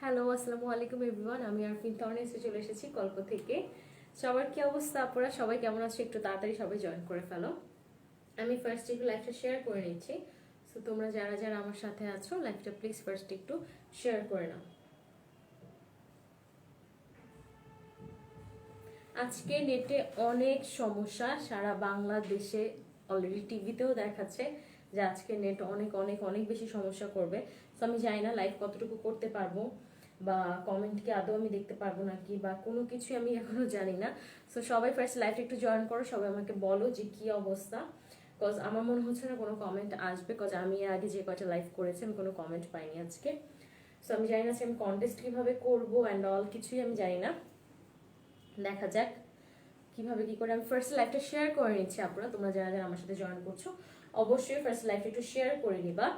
Hello, আসসালামু আলাইকুম everyone. আমি আরফিন তর্নে এসে চলে এসেছি কল্প থেকে। সবার কি অবস্থা? আপনারা সবাই কেমন আছে? একটু তাড়াতাড়ি সবাই জয়েন করে ফেলো। আমি ফার্স্ট একটু লাইভটা শেয়ার করে নিচ্ছি। সো তোমরা যারা যারা আমার সাথে আছো লাইভটা প্লিজ ফার্স্ট একটু শেয়ার করে নাও। আজকে নেটে অনেক সমস্যা, সারা বাংলাদেশে অলরেডি টিভিতেও দেখাচ্ছে যে আজকে নেট অনেক অনেক অনেক বেশি সমস্যা করবে। তো আমি জানি না লাইভ কতটুকু করতে পারবো বা কমেন্ট কি আদৌ আমি দেখতে পারবো নাকি বা কোনো কিছু আমি এখনো জানি না। সো সবাই ফার্স্ট লাইভটা একটু জয়েন করো, সবাই আমাকে বলো যে কি অবস্থা। কজ আমার মনে হচ্ছে না কোনো কমেন্ট আসবে, কজ আমি এর আগে যে কয়টা লাইভ করেছি আমি কোনো কমেন্ট পাইনি আজকে। সো আমি জানি না যে আমি কন্টেস্ট কিভাবে করবো অ্যান্ড অল কিছুই আমি জানি না। দেখা যাক কিভাবে কি করে। আমি ফার্স্ট লাইভটা শেয়ার করে নিচ্ছি। আপনারা তোমরা যারা যারা আমার সাথে জয়েন করছো অবশ্যই ফার্স্ট লাইভটা একটু শেয়ার করে নিবা।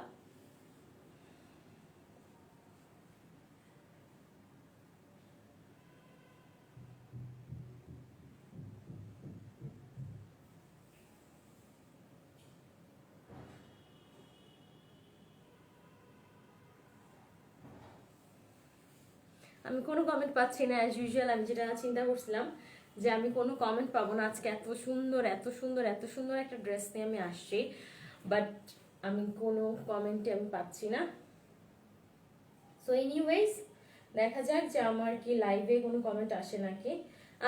আমি কোনো কমেন্ট পাচ্ছি না অ্যাজ ইউজুয়াল। আমি যেটা চিন্তা করছিলাম যে আমি কোনো কমেন্ট পাবো না আজকে, এত সুন্দর এত সুন্দর এত সুন্দর একটা ড্রেস নিয়ে আমি আসছি, বাট আমি কোনো কমেন্টে আমি পাচ্ছি না। সো এনিওয়েজ দেখা যাক যে আমার কি লাইভে কোনো কমেন্ট আসে নাকি।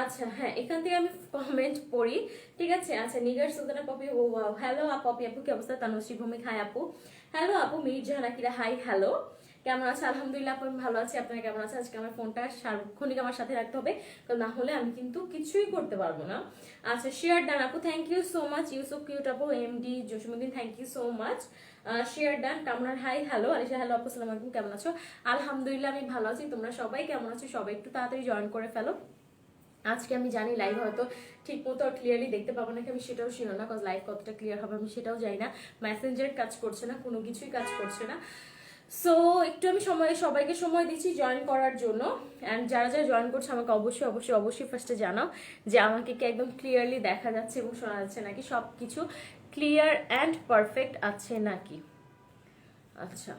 আচ্ছা হ্যাঁ, এখান থেকে আমি কমেন্ট পড়ি, ঠিক আছে। আচ্ছা, নিগার সুলতানা পপি, ও ওয়াও, হ্যালো পপি আপু, কি অবস্থা? তানুশ্রী ভৌমিক, হাই আপু। হ্যালো আপু। Mirza Nakira, hi hello. কেমন আছে? আলহামদুলিল্লাহ আপু, আমি ভালো আছি। আপনারা কেমন আছে? আজকে আমার ফোনটা সার্বক্ষণিক আমার সাথে রাখতে হবে, কারণ না হলে আমি কিন্তু কিছুই করতে পারবো না। আচ্ছা, শেয়ার ডান আপু, thank you so much. Yusuf cute আপু, MD Jasimuddin, thank you so much. Share done. Kamran, hi hello. Alisha, hello আপু, সালাম আলাইকুম, কেমন আছো? আলহামদুলিল্লাহ আমি ভালো আছি। তোমরা সবাই কেমন আছো? সবাই একটু তাড়াতাড়ি জয়েন করে ফেলো। আজকে আমি জানি লাইভ হয়তো ঠিক মতো ক্লিয়ারলি দেখতে পাবো নাকি, আমি সেটাও শিওর না, কজ লাইভ কতটা ক্লিয়ার হবে আমি সেটাও জানি না। মেসেঞ্জার কাজ করছে না, কোনো কিছুই কাজ করছে না। সো একটু আমি সবাইকে সময় দিচ্ছি জয়েন করার জন্য। অ্যান্ড যারা যারা জয়েন করছে আমাকে অবশ্যই অবশ্যই অবশ্যই ফার্স্টে জানাও যে আমাকে কি একদম ক্লিয়ারলি দেখা যাচ্ছে এবং শোনা যাচ্ছে নাকি, সব কিছু ক্লিয়ার অ্যান্ড পারফেক্ট আছে নাকি। আচ্ছা,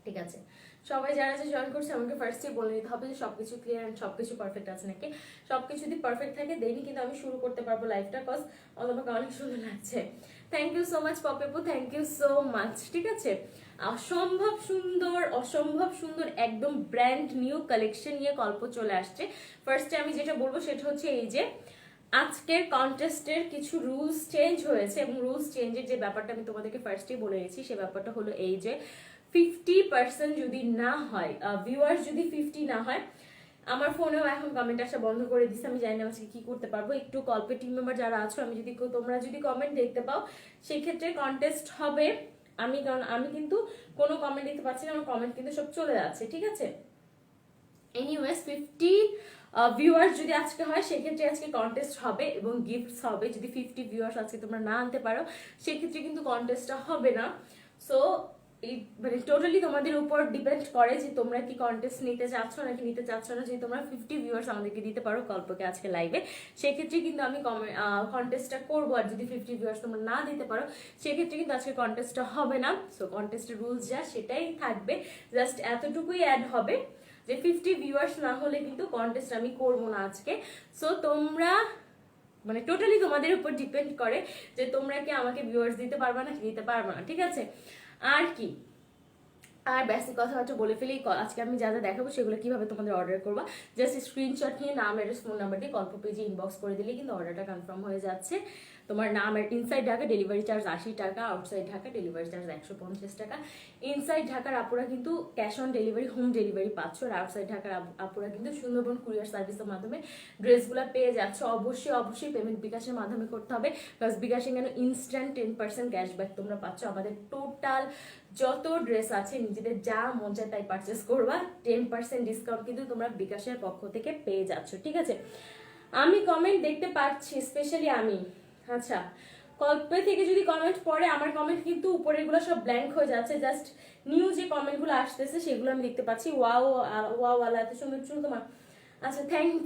ঠিক আছে। সবাই যারা যে জয়েন করছে আমাকে ফার্স্টে বলে নিতে হবে যে সবকিছু ক্লিয়ার এন্ড সবকিছু পারফেক্ট আছে নাকি। সবকিছু যদি পারফেক্ট থাকে দেনই কিন্তু আমি শুরু করতে পারবো লাইভটা, কজ আমাকে অনেক সুন্দর লাগছে। থ্যাংক ইউ সো মাচ পপেপু, থ্যাংক ইউ সো মাচ। ঠিক আছে, অসম্ভব সুন্দর অসম্ভব সুন্দর একদম ব্র্যান্ড নিউ কালেকশন নিয়ে গল্প চলে আসছে। ফার্স্টে আমি যেটা বলবো সেটা হচ্ছে এই যে আজকের কন্টেস্টের কিছু রুলস চেঞ্জ হয়েছে, এবং রুলস চেঞ্জের যে ব্যাপারটা আমি তোমাদেরকে ফার্স্টেই বলে গেছি, সে ব্যাপারটা হলো এই যে 50% যদি না হয়, ভিউয়ার্স যদি 50 না হয়, আমার ফোনেও এখন কমেন্ট আসা বন্ধ করে দিচ্ছে। আমি জানি না আজকে কি করতে পারবো। একটু কল্পের টিম মেম্বার যারা আছো, আমি যদি তোমরা যদি কমেন্ট দেখতে পাও সেই ক্ষেত্রে কন্টেস্ট হবে। আমি কারণ আমি কিন্তু কোনো কমেন্ট দেখতে পাচ্ছি না, আমার কমেন্ট কিন্তু সব চলে যাচ্ছে, ঠিক আছে। এনিওয়েজ 50 ভিউয়ার্স যদি আজকে হয় সেক্ষেত্রে আজকে কন্টেস্ট হবে এবং গিফটস হবে। যদি 50 ভিউয়ার্স আজকে তোমরা না আনতে পারো সেক্ষেত্রে কিন্তু কন্টেস্টটা হবে না। সো মানে টোটালি তোমাদের উপর ডিপেন্ড করে যে তোমরা কি কন্টেস্ট নিতে চাচ্ছ নাকি নিতে চাচ্ছ না। যদি তোমরা 50 ভিউয়ার্স আমাদেরকে দিতে পারো কল্পকে আজকে লাইভে, সেক্ষেত্রে কিন্তু আমি কন্টেস্টটা করবো। আর যদি 50 ভিউয়ার্স তোমরা না দিতে পারো সেক্ষেত্রে কিন্তু আজকে কন্টেস্টটা হবে না। সো কন্টেস্টের রুলস যা সেটাই থাকবে, জাস্ট এতটুকুই অ্যাড হবে যে 50 ভিউয়ার্স না হলে কিন্তু কন্টেস্ট আমি করবো না আজকে। সো তোমরা মানে টোটালি তোমাদের উপর ডিপেন্ড করে যে তোমরা কি আমাকে ভিউয়ার্স দিতে পারবা না কি দিতে পারবা না, ঠিক আছে। আর কি, আর বেসিক কথাবার্তা বলে ফেলি। আজকে আমি যা যা দেখাবো সেগুলো কিভাবে তোমাদের অর্ডার করবা, জাস্ট স্ক্রিনশট নিয়ে নাম অ্যাড্রেস ফোন নাম্বারটি গল্প পেজে ইনবক্স করে দিলে কিন্তু অর্ডারটা কনফার্ম হয়ে যাচ্ছে। তোমার নাম, ইনসাইড ঢাকা ডেলিভারি চার্জ 80 টাকা, আউটসাইড ঢাকা ডেলিভারি চার্জ 150 টাকা। ইনসাইড ঢাকার আপুরা কিন্তু cash on delivery home delivery পাচ্ছ, আর আউটসাইড ঢাকার আপুরা কিন্তু সুন্দরবন কুরিয়ার সার্ভিসের মাধ্যমে ড্রেসগুলো পেয়ে যাচ্ছ। অবশ্যই অবশ্যই পেমেন্ট বিকাশের মাধ্যমে করতে হবে, প্লাস বিকাশে কেন ইনস্ট্যান্ট 10% ক্যাশব্যাক তোমরা পাচ্ছ। আমাদের টোটাল যত ড্রেস আছে নিজেদের যা মন চায় তাই পারচেস করবা, 10% ডিসকাউন্ট কিন্তু তোমরা বিকাশের পক্ষ থেকে পেয়ে যাচ্ছ, ঠিক আছে। আমি কমেন্ট দেখতে পাচ্ছি, স্পেশালি আমি। আচ্ছা, কল্পে থেকে যদি কমেন্ট পড়ে, আমার কমেন্ট কিন্তু উপরেরগুলো সব ব্ল্যাঙ্ক হয়ে যাচ্ছে, জাস্ট নিউ যে কমেন্টগুলো আসতেছে সেগুলো আমি দেখতে পাচ্ছি। ওয়াও ওয়াও আল্লাহ, এত সুন্দর চুল তোমার। আচ্ছা থ্যাংক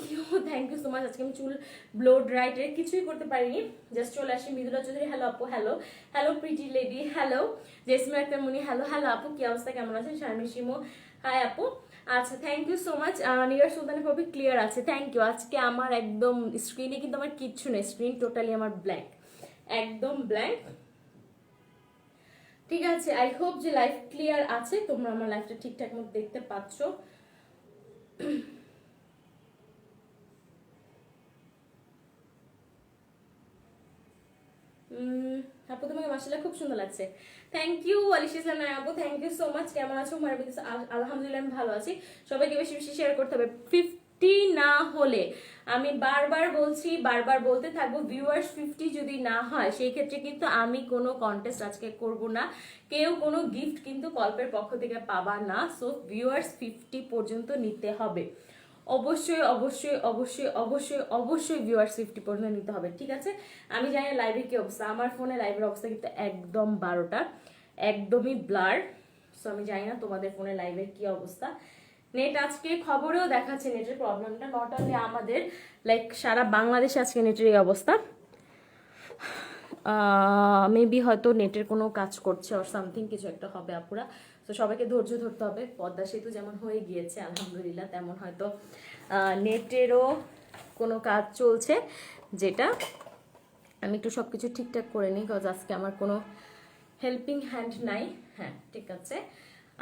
ইউ সো মাচ। আজকে আমি চুল ব্লো ড্রাইটের কিছুই করতে পারিনি, জাস্ট চলে আসি। মৃদুলা চৌধুরী হ্যালো আপু, hello hello pretty lady, hello Jasmine Akter Muni, hello hello আপু, কি অবস্থা, কেমন আছেন? শারমিন শিমু, হাই আপু। আচ্ছা thank you so much. Nigar সুলতানের কপি ক্লিয়ার আছে, থ্যাংক ইউ। আজকে আমার একদম স্ক্রিনে কিন্তু আমার কিচ্ছু নেই, স্ক্রিন টোটালি আমার ব্ল্যাঙ্ক, একদম ব্ল্যাঙ্ক। ঠিক আছে, আই হোপ যে লাইফ ক্লিয়ার আছে, তোমরা আমার লাইফটা ঠিকঠাক মতো দেখতে পাচ্ছ। আপু তোমাকে মাশাআল্লাহ খুব সুন্দর লাগছে, থ্যাংক ইউ। আলিশা ইসলাম আপু থ্যাংক ইউ সো মাচ। কেমন আছো? আলহামদুলিল্লাহ আমি ভালো আছি। সবাইকে বেশি বেশি শেয়ার করতে হবে। 50 না হলে, আমি বারবার বলছি, বারবার বলতে থাকবো, ভিউয়ার্স 50 যদি না হয় সেই ক্ষেত্রে কিন্তু আমি কোনো কন্টেস্ট আজকে করব না, কেউ কোনো গিফট কিন্তু কল্পের পক্ষ থেকে পাবা না। সো ভিউয়ার্স 50 পর্যন্ত নিতে হবে, অবশ্যই অবশ্যই অবশ্যই অবশ্যই অবশ্যই ভিউয়ার্স 50 পর্যন্ত নিতে হবে, ঠিক আছে? আমি জানি লাইভের কি অবস্থা, আমার ফোনে লাইভের অবস্থা কিন্তু একদম 12টা, একদমই ব্লার। সো আমি জানি না তোমাদের ফোনে লাইভের কি অবস্থা। নেট আজকে খবরেও দেখাচ্ছে নেটের প্রবলেমটা, নট অনলি আমাদের, লাইক সারা বাংলাদেশে আজকে নেটের এই অবস্থা। মেবি হয়তো নেটের কোনো কাজ করছে অর সামথিং, কিছু একটা হবে আপুরা। তো সবাইকে ধৈর্য ধরতে হবে। পদ্মা সেতু যেমন হয়ে গিয়েছে আলহামদুলিল্লাহ, তেমন হয়তো নেটেরও কোনো কাজ চলছে, যেটা আমি একটু সব কিছু ঠিকঠাক করে নিই, বিকজ আজকে আমার কোনো হেল্পিং হ্যান্ড নাই। হ্যাঁ ঠিক আছে,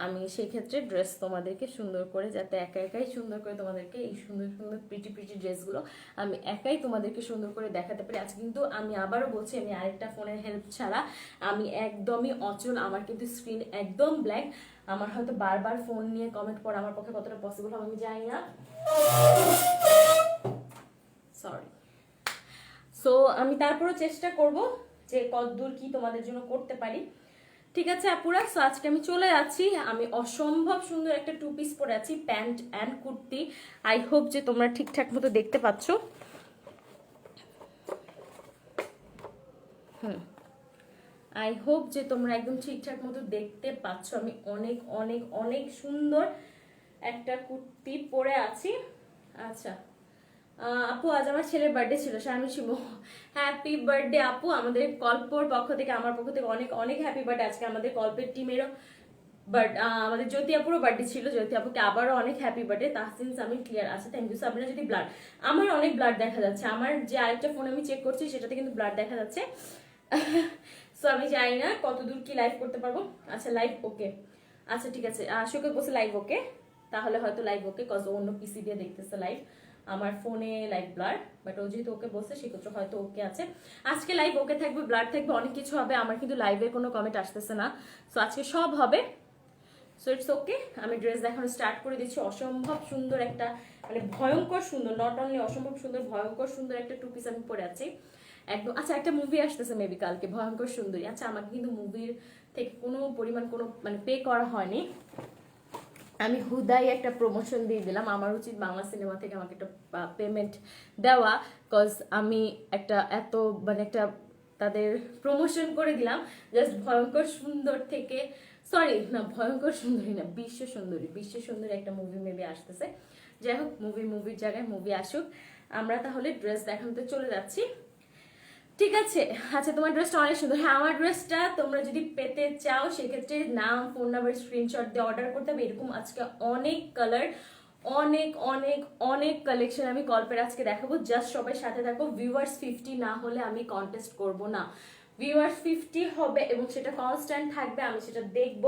আমি সেই ক্ষেত্রে ড্রেস তোমাদেরকে সুন্দর করে, যাতে একা একাই সুন্দর করে তোমাদেরকে এই সুন্দর সুন্দর প্রিটি প্রিটি ড্রেসগুলো আমি একাই তোমাদেরকে সুন্দর করে দেখাতে পারি। আজকে কিন্তু আমি আবারও বলছি, আমি আরেকটা ফোনের হেল্প ছাড়া আমি একদমই অচল, আমার কিন্তু স্ক্রিন একদম ব্ল্যাঙ্ক। আমার হয়তো বারবার ফোন নিয়ে কমেন্ট করা আমার পক্ষে কতটা পসিবল হবে আমি জানি না, সরি। সো আমি তারপরও চেষ্টা করব যে কতদূর কি তোমাদের জন্য করতে পারি, ঠিক আছে আপুরা? সো আজকে আমি চলে যাচ্ছি, আমি অসম্ভব সুন্দর একটা 2 পিস পরে আছি, pant and kurti. I hope যে তোমরা ঠিকঠাক মতো দেখতে পাচ্ছ। আই হোপ যে তোমরা একদম ঠিকঠাক মতো দেখতে পাচ্ছ। আমি অনেক অনেক অনেক সুন্দর একটা কুর্তি পরে আছি। আচ্ছা আপু, আজ আমার ছেলের বার্থডে ছিল, শারমিন শিমু, হ্যাপি বার্থডে আপু। আমাদের কল্পর পক্ষ থেকে, আমার পক্ষ থেকে অনেক অনেক হ্যাপি বার্থডে। আজকে আমাদের কল্পের টিমেরও বাট আমাদের জ্যোতি আপুরও বার্থডে ছিল, জ্যোতি আপুকে আবারও অনেক happy birthday. Tahsin Samin clear আছে, থ্যাংক ইউ। সাবিনা যদি ব্লাড, আমার অনেক ব্লাড দেখা যাচ্ছে, আমার যে আরেকটা ফোন আমি চেক করছি সেটাতে কিন্তু ব্লাড দেখা যাচ্ছে। সো আমি জানি না কতদূর কি লাইভ করতে পারবো। আচ্ছা লাইভ ওকে, আচ্ছা ঠিক আছে। শোকে বসে লাইভ ওকে, তাহলে হয়তো লাইভ ওকে, কজ অন্য পিসি দিয়ে দেখতেছে লাইভ, আমার ফোনে লাইভ ব্লার, বাট ও যেহেতু ওকে বলছে সেক্ষেত্রে হয়তো ওকে আছে। আজকে লাইভ ওকে থাকবে, ব্লার থাকবে, অনেক কিছু হবে। আমার কিন্তু লাইভে কোনো কমেন্ট আসতেছে না, সো আজকে সব হবে। সো ইটস ওকে, আমি ড্রেস দেখানো স্টার্ট করে দিচ্ছি। অসম্ভব সুন্দর একটা, মানে ভয়ঙ্কর সুন্দর, নট অনলি অসম্ভব সুন্দর, ভয়ঙ্কর সুন্দর একটা 2 পিস আমি পরে আছি একদম। আচ্ছা একটা মুভি আসতেছে মেবি কালকে, ভয়ঙ্কর সুন্দরী। আচ্ছা আমাকে কিন্তু মুভির থেকে কোনো পরিমাণ কোনো মানে পে করা হয়নি, আমি হুদাই একটা প্রমোশন দিয়ে দিলাম। আমার উচিত বাংলা সিনেমা থেকে আমাকে একটা পেমেন্ট দেওয়া, কজ আমি একটা এত মানে একটা তাদের প্রমোশন করে দিলাম। জাস্ট ভয়ঙ্কর সুন্দর থেকে, সরি না ভয়ঙ্কর সুন্দরী না, বিশ্ব সুন্দরী, বিশ্ব সুন্দরী একটা মুভি মেবি আসতেছে। যাই হোক, মুভির জায়গায় মুভি আসুক, আমরা তাহলে ড্রেস দেখানোতে চলে যাচ্ছি, ঠিক আছে? আচ্ছা তোমার ড্রেসটা অনেক সুন্দর। হ্যাঁ আমার ড্রেসটা তোমরা যদি পেতে চাও সেক্ষেত্রে নাম, ফোন নাম্বার, স্ক্রিনশট দিয়ে অর্ডার করতে হবে। এরকম আজকে অনেক কালার, অনেক অনেক অনেক কালেকশন আমি কল্পের আজকে দেখাবো, জাস্ট সবাই সাথে থাকো। ভিউয়ার্স 50 না হলে আমি কন্টেস্ট করব না, ভিউয়ার্স 50 হবে এবং সেটা কনস্ট্যান্ট থাকবে, আমি সেটা দেখব,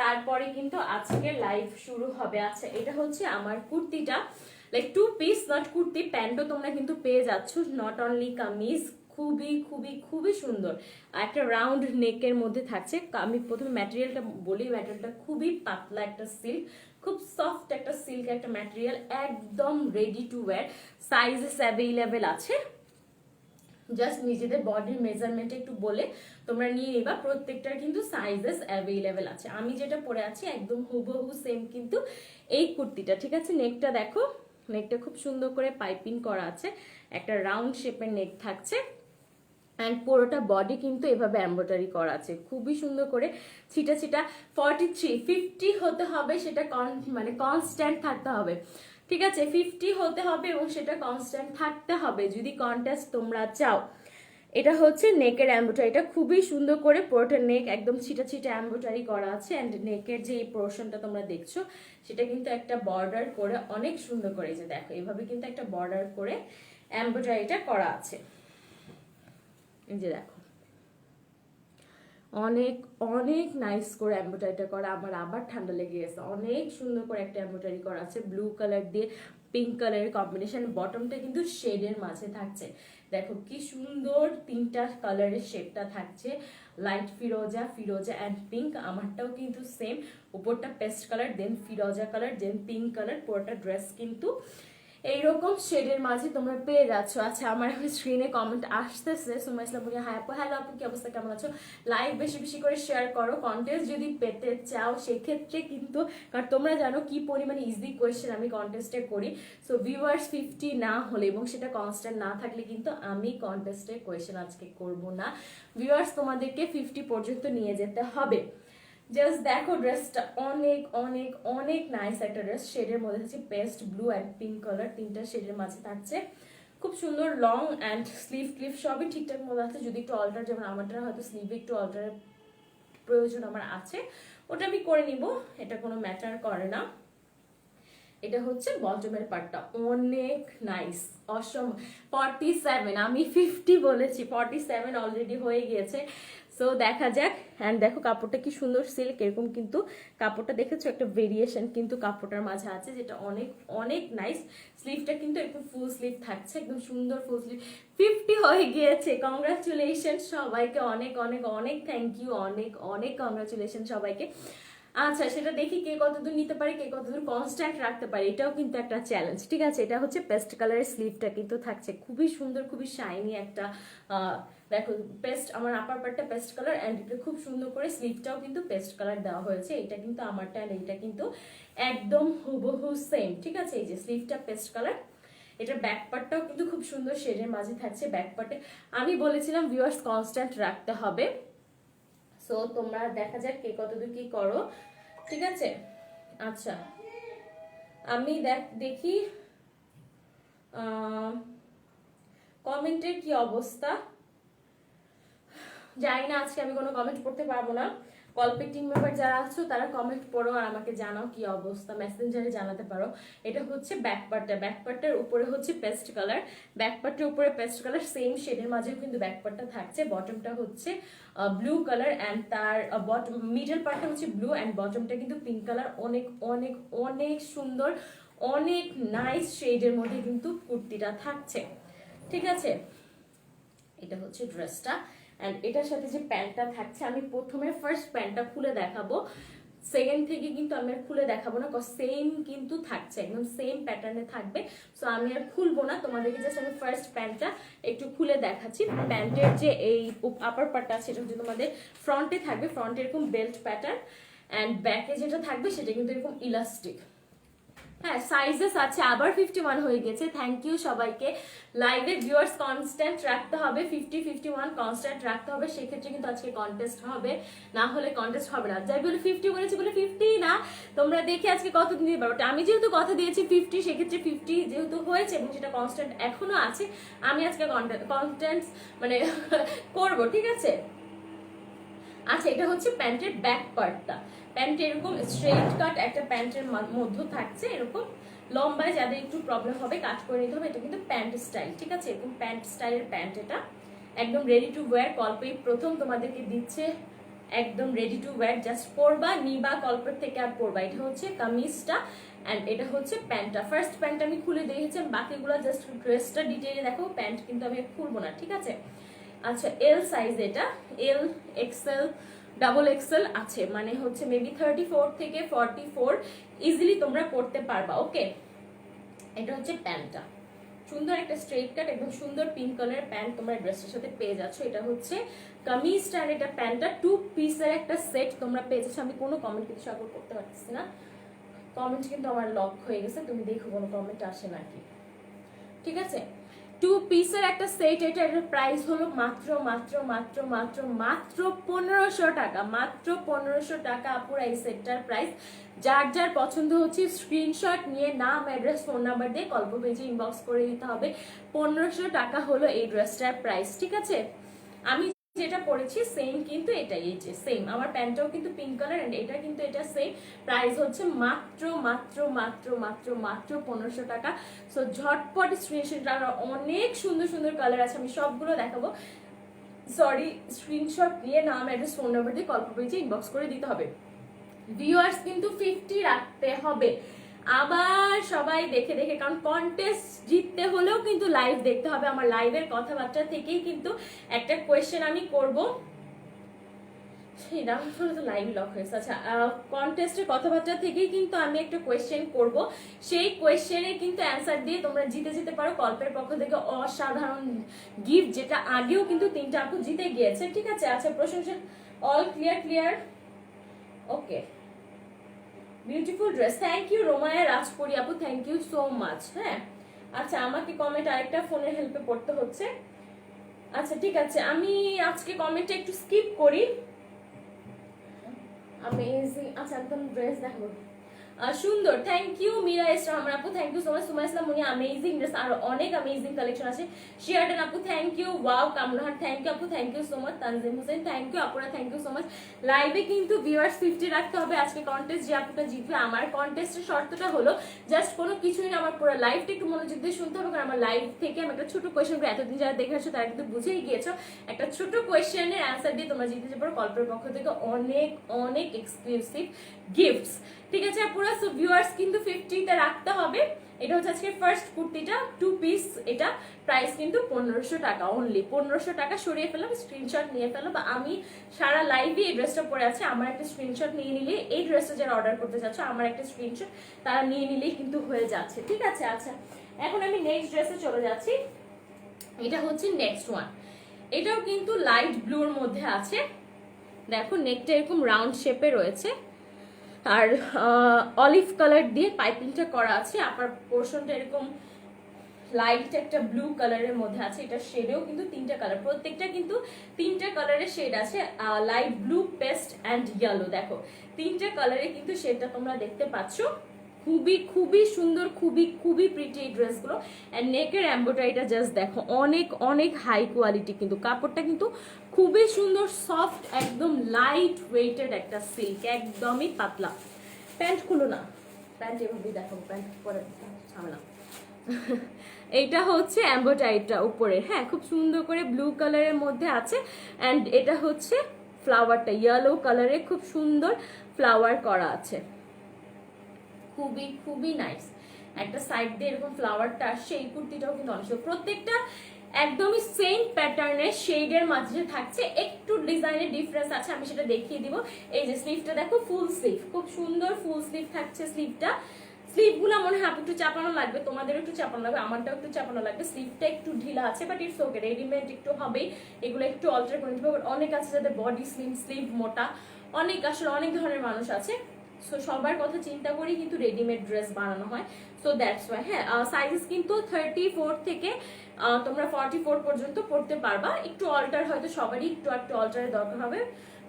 তারপরে কিন্তু আজকে লাইভ শুরু হবে। আচ্ছা এটা হচ্ছে আমার কুর্তিটা, লাইক 2 পিস, নট কুর্তি, প্যান্টও তোমরা কিন্তু পেয়ে যাচ্ছ, নট অনলি কামিজ। খুবই খুবই খুবই সুন্দর, একটা রাউন্ড নেকের মধ্যে থাকছে। আমি প্রথমে ম্যাটেরিয়ালটা বলি, ম্যাটেরিয়ালটা খুবই পাতলা একটা সিল্ক, খুব সফট একটা সিল্ক একটা ম্যাটেরিয়াল, একদম ready to wire. Sizes available আছে, জাস্ট নিজেদের বডির মেজারমেন্ট একটু বলে তোমরা নিয়ে নিবা। প্রত্যেকটার কিন্তু সাইজেস অ্যাভেলেবেল আছে। আমি যেটা পরে আছি একদম হুবহু সেম কিন্তু এই কুর্তিটা, ঠিক আছে? নেকটা দেখো, নেকটা খুব সুন্দর করে পাইপিং করা আছে, একটা রাউন্ড শেপের নেক থাকছে, অ্যান্ড পুরোটা বডি কিন্তু এভাবে এমব্রয়ডারি করা আছে খুবই সুন্দর করে, ছিটা ছিটা। 43 50 হতে হবে, সেটা মানে কনস্ট্যান্ট থাকতে হবে, ঠিক ঠিক আছে 50 হতে হবে এবং সেটা কনস্ট্যান্ট থাকতে হবে যদি কন্টেস্ট তোমরা চাও। এটা হচ্ছে নেকের এমব্রয়ডারি, এটা খুবই সুন্দর করে পুরোটা নেক একদম ছিটা ছিটা এমব্রয়ডারি করা আছে। অ্যান্ড নেকের যে এই পোর্শনটা তোমরা দেখছো সেটা কিন্তু একটা বর্ডার করে অনেক সুন্দর করে, যে দেখো এভাবে কিন্তু একটা বর্ডার করে এমব্রয়ডারিটা করা আছে। এই যে দেখো অনেক অনেক নাইস করে এমব্রয়ডারিটা করা, আমার আবার ঠান্ডা লেগে গেছে। অনেক সুন্দর করে একটা এমব্রয়ডারি করা আছে ব্লু কালার দিয়ে পিঙ্ক কালারের কম্বিনেশন। বটমটা কিন্তু শেডের মাঝে থাকছে, দেখো কি সুন্দর তিনটা কালারের শেডটা থাকছে, লাইট ফিরোজা, ফিরোজা অ্যান্ড পিঙ্ক। আমারটাও কিন্তু সেম, উপরটা পেস্ট কালার দেন ফিরোজা কালার দেন পিঙ্ক কালার। পুরোটা ড্রেস কিন্তু এইরকম শেডের মাঝে তোমরা পেয়ে যাচ্ছ। আচ্ছা আমার এখন স্ক্রিনে কমেন্ট আসতেছে, সুমা ইসলাম বলি হাই আপু, হ্যালো আপু কি অবস্থা, কেমন আছো? লাইভ বেশি বেশি করে শেয়ার করো, কন্টেস্ট যদি পেতে চাও সেক্ষেত্রে কিন্তু, কারণ তোমরা জানো কি পরিমাণে ইজি কোয়েশ্চেন আমি কন্টেস্টে করি। সো ভিউয়ার্স 50 না হলে এবং সেটা কনস্ট্যান্ট না থাকলে কিন্তু আমি কন্টেস্টে কোয়েশ্চেন আজকে করব না। ভিউয়ার্স তোমাদেরকে 50 পর্যন্ত নিয়ে যেতে হবে। জাস্ট দেখো ড্রেসটা অনেক অনেক অনেক নাইস একটা ড্রেস, শেডের মধ্যে থাকছে pastel blue and pink colour, তিনটা শেডের মাঝে থাকছে। খুব সুন্দর লং অ্যান্ড স্লিভ ক্লিভ সবই ঠিকঠাক মতো আছে। যদি একটু অল্টার, যেমন আমারটা হয়তো স্লিভে একটু অল্টারের প্রয়োজন আমার আছে, ওটা আমি করে নিব, এটা কোনো ম্যাটার করে না। এটা হচ্ছে বটমের পার্টটা অনেক নাইস, অসম। 47, আমি 50 বলেছি, 47 অলরেডি হয়ে গিয়েছে। সো দেখা যাক। অ্যান্ড দেখো কাপড়টা কি সুন্দর সিল্ক, এরকম কিন্তু কাপড়টা দেখেছো একটা ভেরিয়েশন কিন্তু কাপড়টার মাঝে আছে, যেটা অনেক অনেক নাইস। স্লিভটা কিন্তু একদম ফুল স্লিভ থাকছে, একদম সুন্দর ফুল স্লিভ। 50 হয়ে গিয়েছে, কংগ্রাচুলেশন সবাইকে, অনেক অনেক অনেক থ্যাংক ইউ, অনেক অনেক কংগ্রাচুলেশন সবাইকে। আচ্ছা সেটা দেখি কে কতদূর নিতে পারে, কে কতদূর কনস্ট্যান্ট রাখতে পারে, এটাও কিন্তু একটা চ্যালেঞ্জ। ঠিক আছে এটা হচ্ছে পেস্ট কালারের স্লিভটা কিন্তু থাকছে, খুবই সুন্দর খুবই শাইনি একটা দেখো পেস্ট, আমার আপার পার্টটা পেস্ট কালার অ্যান্ড এটা খুব সুন্দর করে স্লিভটাও কিন্তু পেস্ট কালার দেওয়া হয়েছে। এটা কিন্তু আমারটা অ্যান্ড এইটা কিন্তু একদম হুবহু সেম। ঠিক আছে এই যে স্লিভটা পেস্ট কালার, এটার ব্যাক পার্টটাও কিন্তু খুব সুন্দর শেডের মাঝে থাকছে। ব্যাক পার্টে আমি বলেছিলাম ভিউয়ার্স কনস্ট্যান্ট রাখতে হবে। সো তোমরা দেখা যাক কে কতদূর কি করো। ঠিক আছে আচ্ছা আমি দেখি কমেন্টের কি অবস্থা, জানি না আজকে আমি কোনো কমেন্ট পড়তে পারবো না। গল্পের টিম মেম্বার যারা আছো তারা কমেন্ট পড়ো আর আমাকে জানাও কি অবস্থা, মেসেঞ্জারে জানাতে পারো। এটা হচ্ছে ব্যাক পার্টটা, ব্যাক পার্টটার উপরে হচ্ছে পেস্ট কালার, ব্যাক পার্টের উপরে পেস্ট কালার সেম শেডের মাঝেও কিন্তু ব্যাক পার্টটা থাকছে। বটমটা হচ্ছে ব্লু কালার অ্যান্ড তার বটম মিডল পার্টটা হচ্ছে ব্লু অ্যান্ড বটমটা কিন্তু পিঙ্ক কালার। অনেক অনেক অনেক সুন্দর, অনেক নাইস শেডের মধ্যে কিন্তু কুর্তিটা থাকছে। ঠিক আছে এটা হচ্ছে ড্রেসটা অ্যান্ড এটার সাথে যে প্যান্টটা থাকছে, আমি প্রথমে ফার্স্ট প্যান্টটা খুলে দেখাবো, সেকেন্ড থেকে কিন্তু আমি আর খুলে দেখাবো না, সেম কিন্তু থাকছে, একদম সেম প্যাটার্নে থাকবে। সো আমি আর খুলবো না, তোমাদেরকে জাস্ট আমি ফার্স্ট প্যান্টটা একটু খুলে দেখাচ্ছি। প্যান্টের যে এই আপার পার্টটা আছে সেটা হচ্ছে তোমাদের ফ্রন্টে থাকবে, ফ্রন্টে এরকম বেল্ট প্যাটার্ন অ্যান্ড ব্যাকে যেটা থাকবে সেটা কিন্তু এরকম ইলাস্টিক। হ্যাঁ সাইজেস আছে, আবার 51 হয়ে গেছে। থ্যাংক ইউ সবাইকে। লাইভে ভিউয়ার্স কনস্ট্যান্ট রাখতে হবে, 50 51 কনস্ট্যান্ট রাখতে হবে, সেক্ষেত্রে কিন্তু আজকে কন্টেস্ট হবে, না হলে কন্টেস্ট হবে না। যাই বলে 50 বলেছি বলে 50 না, তোমরা দেখে আজকে কত দিন দিতে পারো। আমি যেহেতু কথা দিয়েছি 50, সেক্ষেত্রে 50 যেহেতু হয়েছে এবং সেটা কনস্ট্যান্ট এখনো আছে, আমি আজকে কন্টেন্ট মানে করব। ঠিক আছে আচ্ছা এটা হচ্ছে প্যান্টের ব্যাক পার্টটা, প্যান্ট এরকম স্ট্রেট কাট একটা প্যান্টের মধ্যে থাকছে, এরকম লম্বায় যাদের একটু প্রবলেম হবে কাট করে নিতে হবে। এটা কিন্তু প্যান্ট স্টাইল। ঠিক আছে এরকম প্যান্ট স্টাইলের প্যান্ট, এটা একদম রেডি টু ওয়্যার। কল্পে প্রথম তোমাদেরকে দিচ্ছে একদম রেডি টু ওয়্যার, জাস্ট পরবা নিবা কল্পের থেকে আর পরবা। এটা হচ্ছে কামিজটা অ্যান্ড এটা হচ্ছে প্যান্টটা। ফার্স্ট প্যান্ট আমি খুলে দিয়েছি, বাকিগুলো জাস্ট ড্রেসটা ডিটেইলে দেখো, প্যান্ট কিন্তু আমি খুলবো না। ঠিক আছে আচ্ছা এল সাইজ, এটা এল এক্সেল ডাবল এক্সেল আছে, মানে হচ্ছে মেবি 34 থেকে 44 ইজিলি তোমরা করতে পারবা। ওকে এটা হচ্ছে প্যান্টটা, সুন্দর একটা স্ট্রেট কাট একদম সুন্দর পিঙ্ক কালারের প্যান্ট তোমরা ড্রেসের সাথে পেয়ে যাচ্ছ। এটা হচ্ছে কামিজটা আর এটা প্যান্টটা 2 পিসের একটা সেট তোমরা পেয়ে যাচ্ছ। আমি কোনো কমেন্ট কিছু আগে করতে পারতেছি না, কমেন্ট কিন্তু আমার লক হয়ে গেছে, তুমি দেখো কোনো কমেন্ট আসে নাকি। ঠিক আছে টু পিসের একটা সেট, এটার প্রাইস হলো মাত্র মাত্র মাত্র মাত্র মাত্র 1500 টাকা, মাত্র 1500 টাকা আপুরা এই সেটটার প্রাইস। যার যার পছন্দ হচ্ছে স্ক্রিনশট নিয়ে নাম, অ্যাড্রেস, ফোন নাম্বার দিয়ে গল্প পেজে ইনবক্স করে দিতে হবে। 1500 টাকা হলো এই ড্রেসটার প্রাইস, ঠিক আছে। আমি যেটা পরেছি সেম কিন্তু এটাই, এই যে সেম, আমার প্যান্টটাও কিন্তু পিঙ্ক কালার এন্ড এটা কিন্তু এটা সেম। প্রাইস হচ্ছে মাত্র মাত্র মাত্র মাত্র মাত্র 1500 টাকা। সো ঝটপট স্ক্রিনশট, অনেক সুন্দর সুন্দর কালার আছে, আমি সবগুলো দেখাবো। সরি, স্ক্রিনশট নিয়ে নাম, অ্যাড্রেস, ফোন নাম্বার দিয়ে কল পেজে ইনবক্স করে দিতে হবে। ভিউয়ার্স কিন্তু 50 রাখতে হবে, আবার সবাই দেখে দেখে, কারণ কন্টেস্ট জিততে হলেও কিন্তু লাইভ দেখতে হবে। আমার লাইভের কথাবার্তা থেকেই কিন্তু একটা কোয়েশ্চেন আমি করব, সেটা তো লাইভ লক হয়েছে। আচ্ছা, কন্টেস্টের কথাবার্তা থেকেই কিন্তু আমি একটা কোয়েশ্চেন করব, সেই কোয়েশ্চেনে কিন্তু অ্যান্সার দিয়ে তোমরা জিতে যেতে পারো কল্পের পক্ষ থেকে অসাধারণ গিফট, যেটা আগেও কিন্তু 3টা আপু জিতে গিয়েছে, ঠিক আছে। আচ্ছা, প্রশংসা all clear clear, okay, beautiful dress, thank you Romaya Rajpuri আপু, থ্যাংক ইউ সো মাচ। হ্যাঁ, আচ্ছা, আমাকে কমেন্ট আরেকটা ফোনের হেল্পে পড়তে হচ্ছে। আচ্ছা ঠিক আছে, আমি আজকে কমেন্টটা একটু স্কিপ করি। अमेजिंग, আচ্ছা একদম ড্রেস দেখো সুন্দর, থ্যাংক ইউ মীরা ইসলাম আমার আপু, thank you so much. Suma Islam Muni, amazing dress, আর অনেক অ্যামেজিং কালেকশন আছে। শিয়ারডেন আপু thank you, wow Kamnahar thank you আপু, thank you so much. Tanjim Hossain thank you আপুরা, থ্যাংক ইউ সো মাচ। লাইভে কিন্তু ভিউয়ার্স 50 রাখতে হবে আজকে কন্টেস্ট, যে আপুটা জিতবে। আমার কন্টেস্টের শর্তটা হলো জাস্ট কোনো কিছুই না, আমার পুরো লাইভটা একটু মনোযোগ দিয়ে শুনতে হবে, কারণ আমার লাইভ থেকে আমি একটা ছোট কোয়েশ্চেন করে, এতদিন যারা দেখে আসছো তারা কিন্তু বুঝেই গিয়েছো, একটা ছোট কোয়েশ্চেনের অ্যান্সার দিয়ে তোমরা জিতে যেতে পারো কল্পের পক্ষ থেকে অনেক অনেক এক্সক্লুসিভ গিফটস, ঠিক আছে পুরো। সো ভিউয়ার্স কিন্তু 50 তে রাখতে হবে। এটা হচ্ছে আজকে ফার্স্ট কুর্তিটা, 2 পিস, এটা প্রাইস কিন্তু 1500 টাকা অনলি। 1500 টাকা সরিয়ে ফেলাম, স্ক্রিনশট নিয়ে ফেলো, বা আমি সারা লাইভে এই ড্রেসটা পরে আছে, আমার একটা স্ক্রিনশট নিয়ে নিলে, এই ড্রেসটা যারা অর্ডার করতে চাচ্ছ আমার একটা স্ক্রিনশট তারা নিয়ে নিলেই কিন্তু হয়ে যাচ্ছে, ঠিক আছে। আচ্ছা, এখন আমি নেক্সট ড্রেসে চলে যাচ্ছি। এটা হচ্ছে নেক্সট ওয়ান, এটাও কিন্তু লাইট ব্লুর মধ্যে আছে। দেখো নেকটা এরকম রাউন্ড শেপে রয়েছে, আর অলিভ কালার দিয়ে পাইপিংটা করা আছে। আপার পোর্শনটা এরকম লাইট একটা ব্লু কালারের মধ্যে আছে। এটা শেডেও কিন্তু 3টা কালার, প্রত্যেকটা কিন্তু 3টা কালারের শেড আছে, light blue, paste and yellow. দেখো 3টা কালারে কিন্তু শেডটা তোমরা দেখতে পাচ্ছ। খুবই খুবই সুন্দর, খুবই খুবই প্রিটি এই ড্রেসগুলো। অ্যান্ড নেকের এমব্রয়ডারিটা জাস্ট দেখো, অনেক অনেক হাই কোয়ালিটি, কিন্তু কাপড়টা কিন্তু খুবই সুন্দর, সফট, একদম লাইট ওয়েটেড একটা সিল্ক, একদমই পাতলা। প্যান্ট খুলো না, প্যান্ট এভাবেই দেখো, প্যান্ট পরে ঝামেলা। এইটা হচ্ছে এমব্রয়ডারিটা উপরে, হ্যাঁ খুব সুন্দর করে ব্লু কালারের মধ্যে আছে। অ্যান্ড এটা হচ্ছে ফ্লাওয়ারটা ইয়েলো কালারে খুব সুন্দর ফ্লাওয়ার করা আছে, খুবই খুবই নাইস। একটা সাইড দিয়ে এরকম ফ্লাওয়ারটা আসছে। এই কুর্তিটাও কিন্তু অনেক সুন্দর, প্রত্যেকটা একদমই সেম প্যাটার্নের শেডের মাঝে থাকছে, একটু ডিজাইনের ডিফারেন্স আছে, আমি সেটা দেখিয়ে দিব। এই যে স্লিভটা দেখো, ফুল স্লিভ, খুব সুন্দর ফুল স্লিভ থাকছে স্লিভটা। স্লিভগুলো মনে হয় একটু চাপানো লাগবে, তোমাদের একটু চাপানো লাগবে, আমারটাও একটু চাপানো লাগবে। স্লিভটা একটু ঢিলা আছে, বাট ইটস ওকে, রেডিমেড একটু হবেই, এগুলো একটু অল্টার করে নিতে হবে। অনেক আছে যাদের বডি স্লিম, স্লিভ মোটা, অনেক আসলে অনেক ধরনের মানুষ আছে। সো সবার কথা চিন্তা করি কিন্তু রেডিমেড ড্রেস বানানো হয়। So that's why. হ্যাঁ, সাইজেস কিন্তু 34 থেকে তোমরা 44 পর্যন্ত পড়তে পারবা। একটু অল্টার হয়তো সবারই একটু একটু অল্টারের দরকার হবে,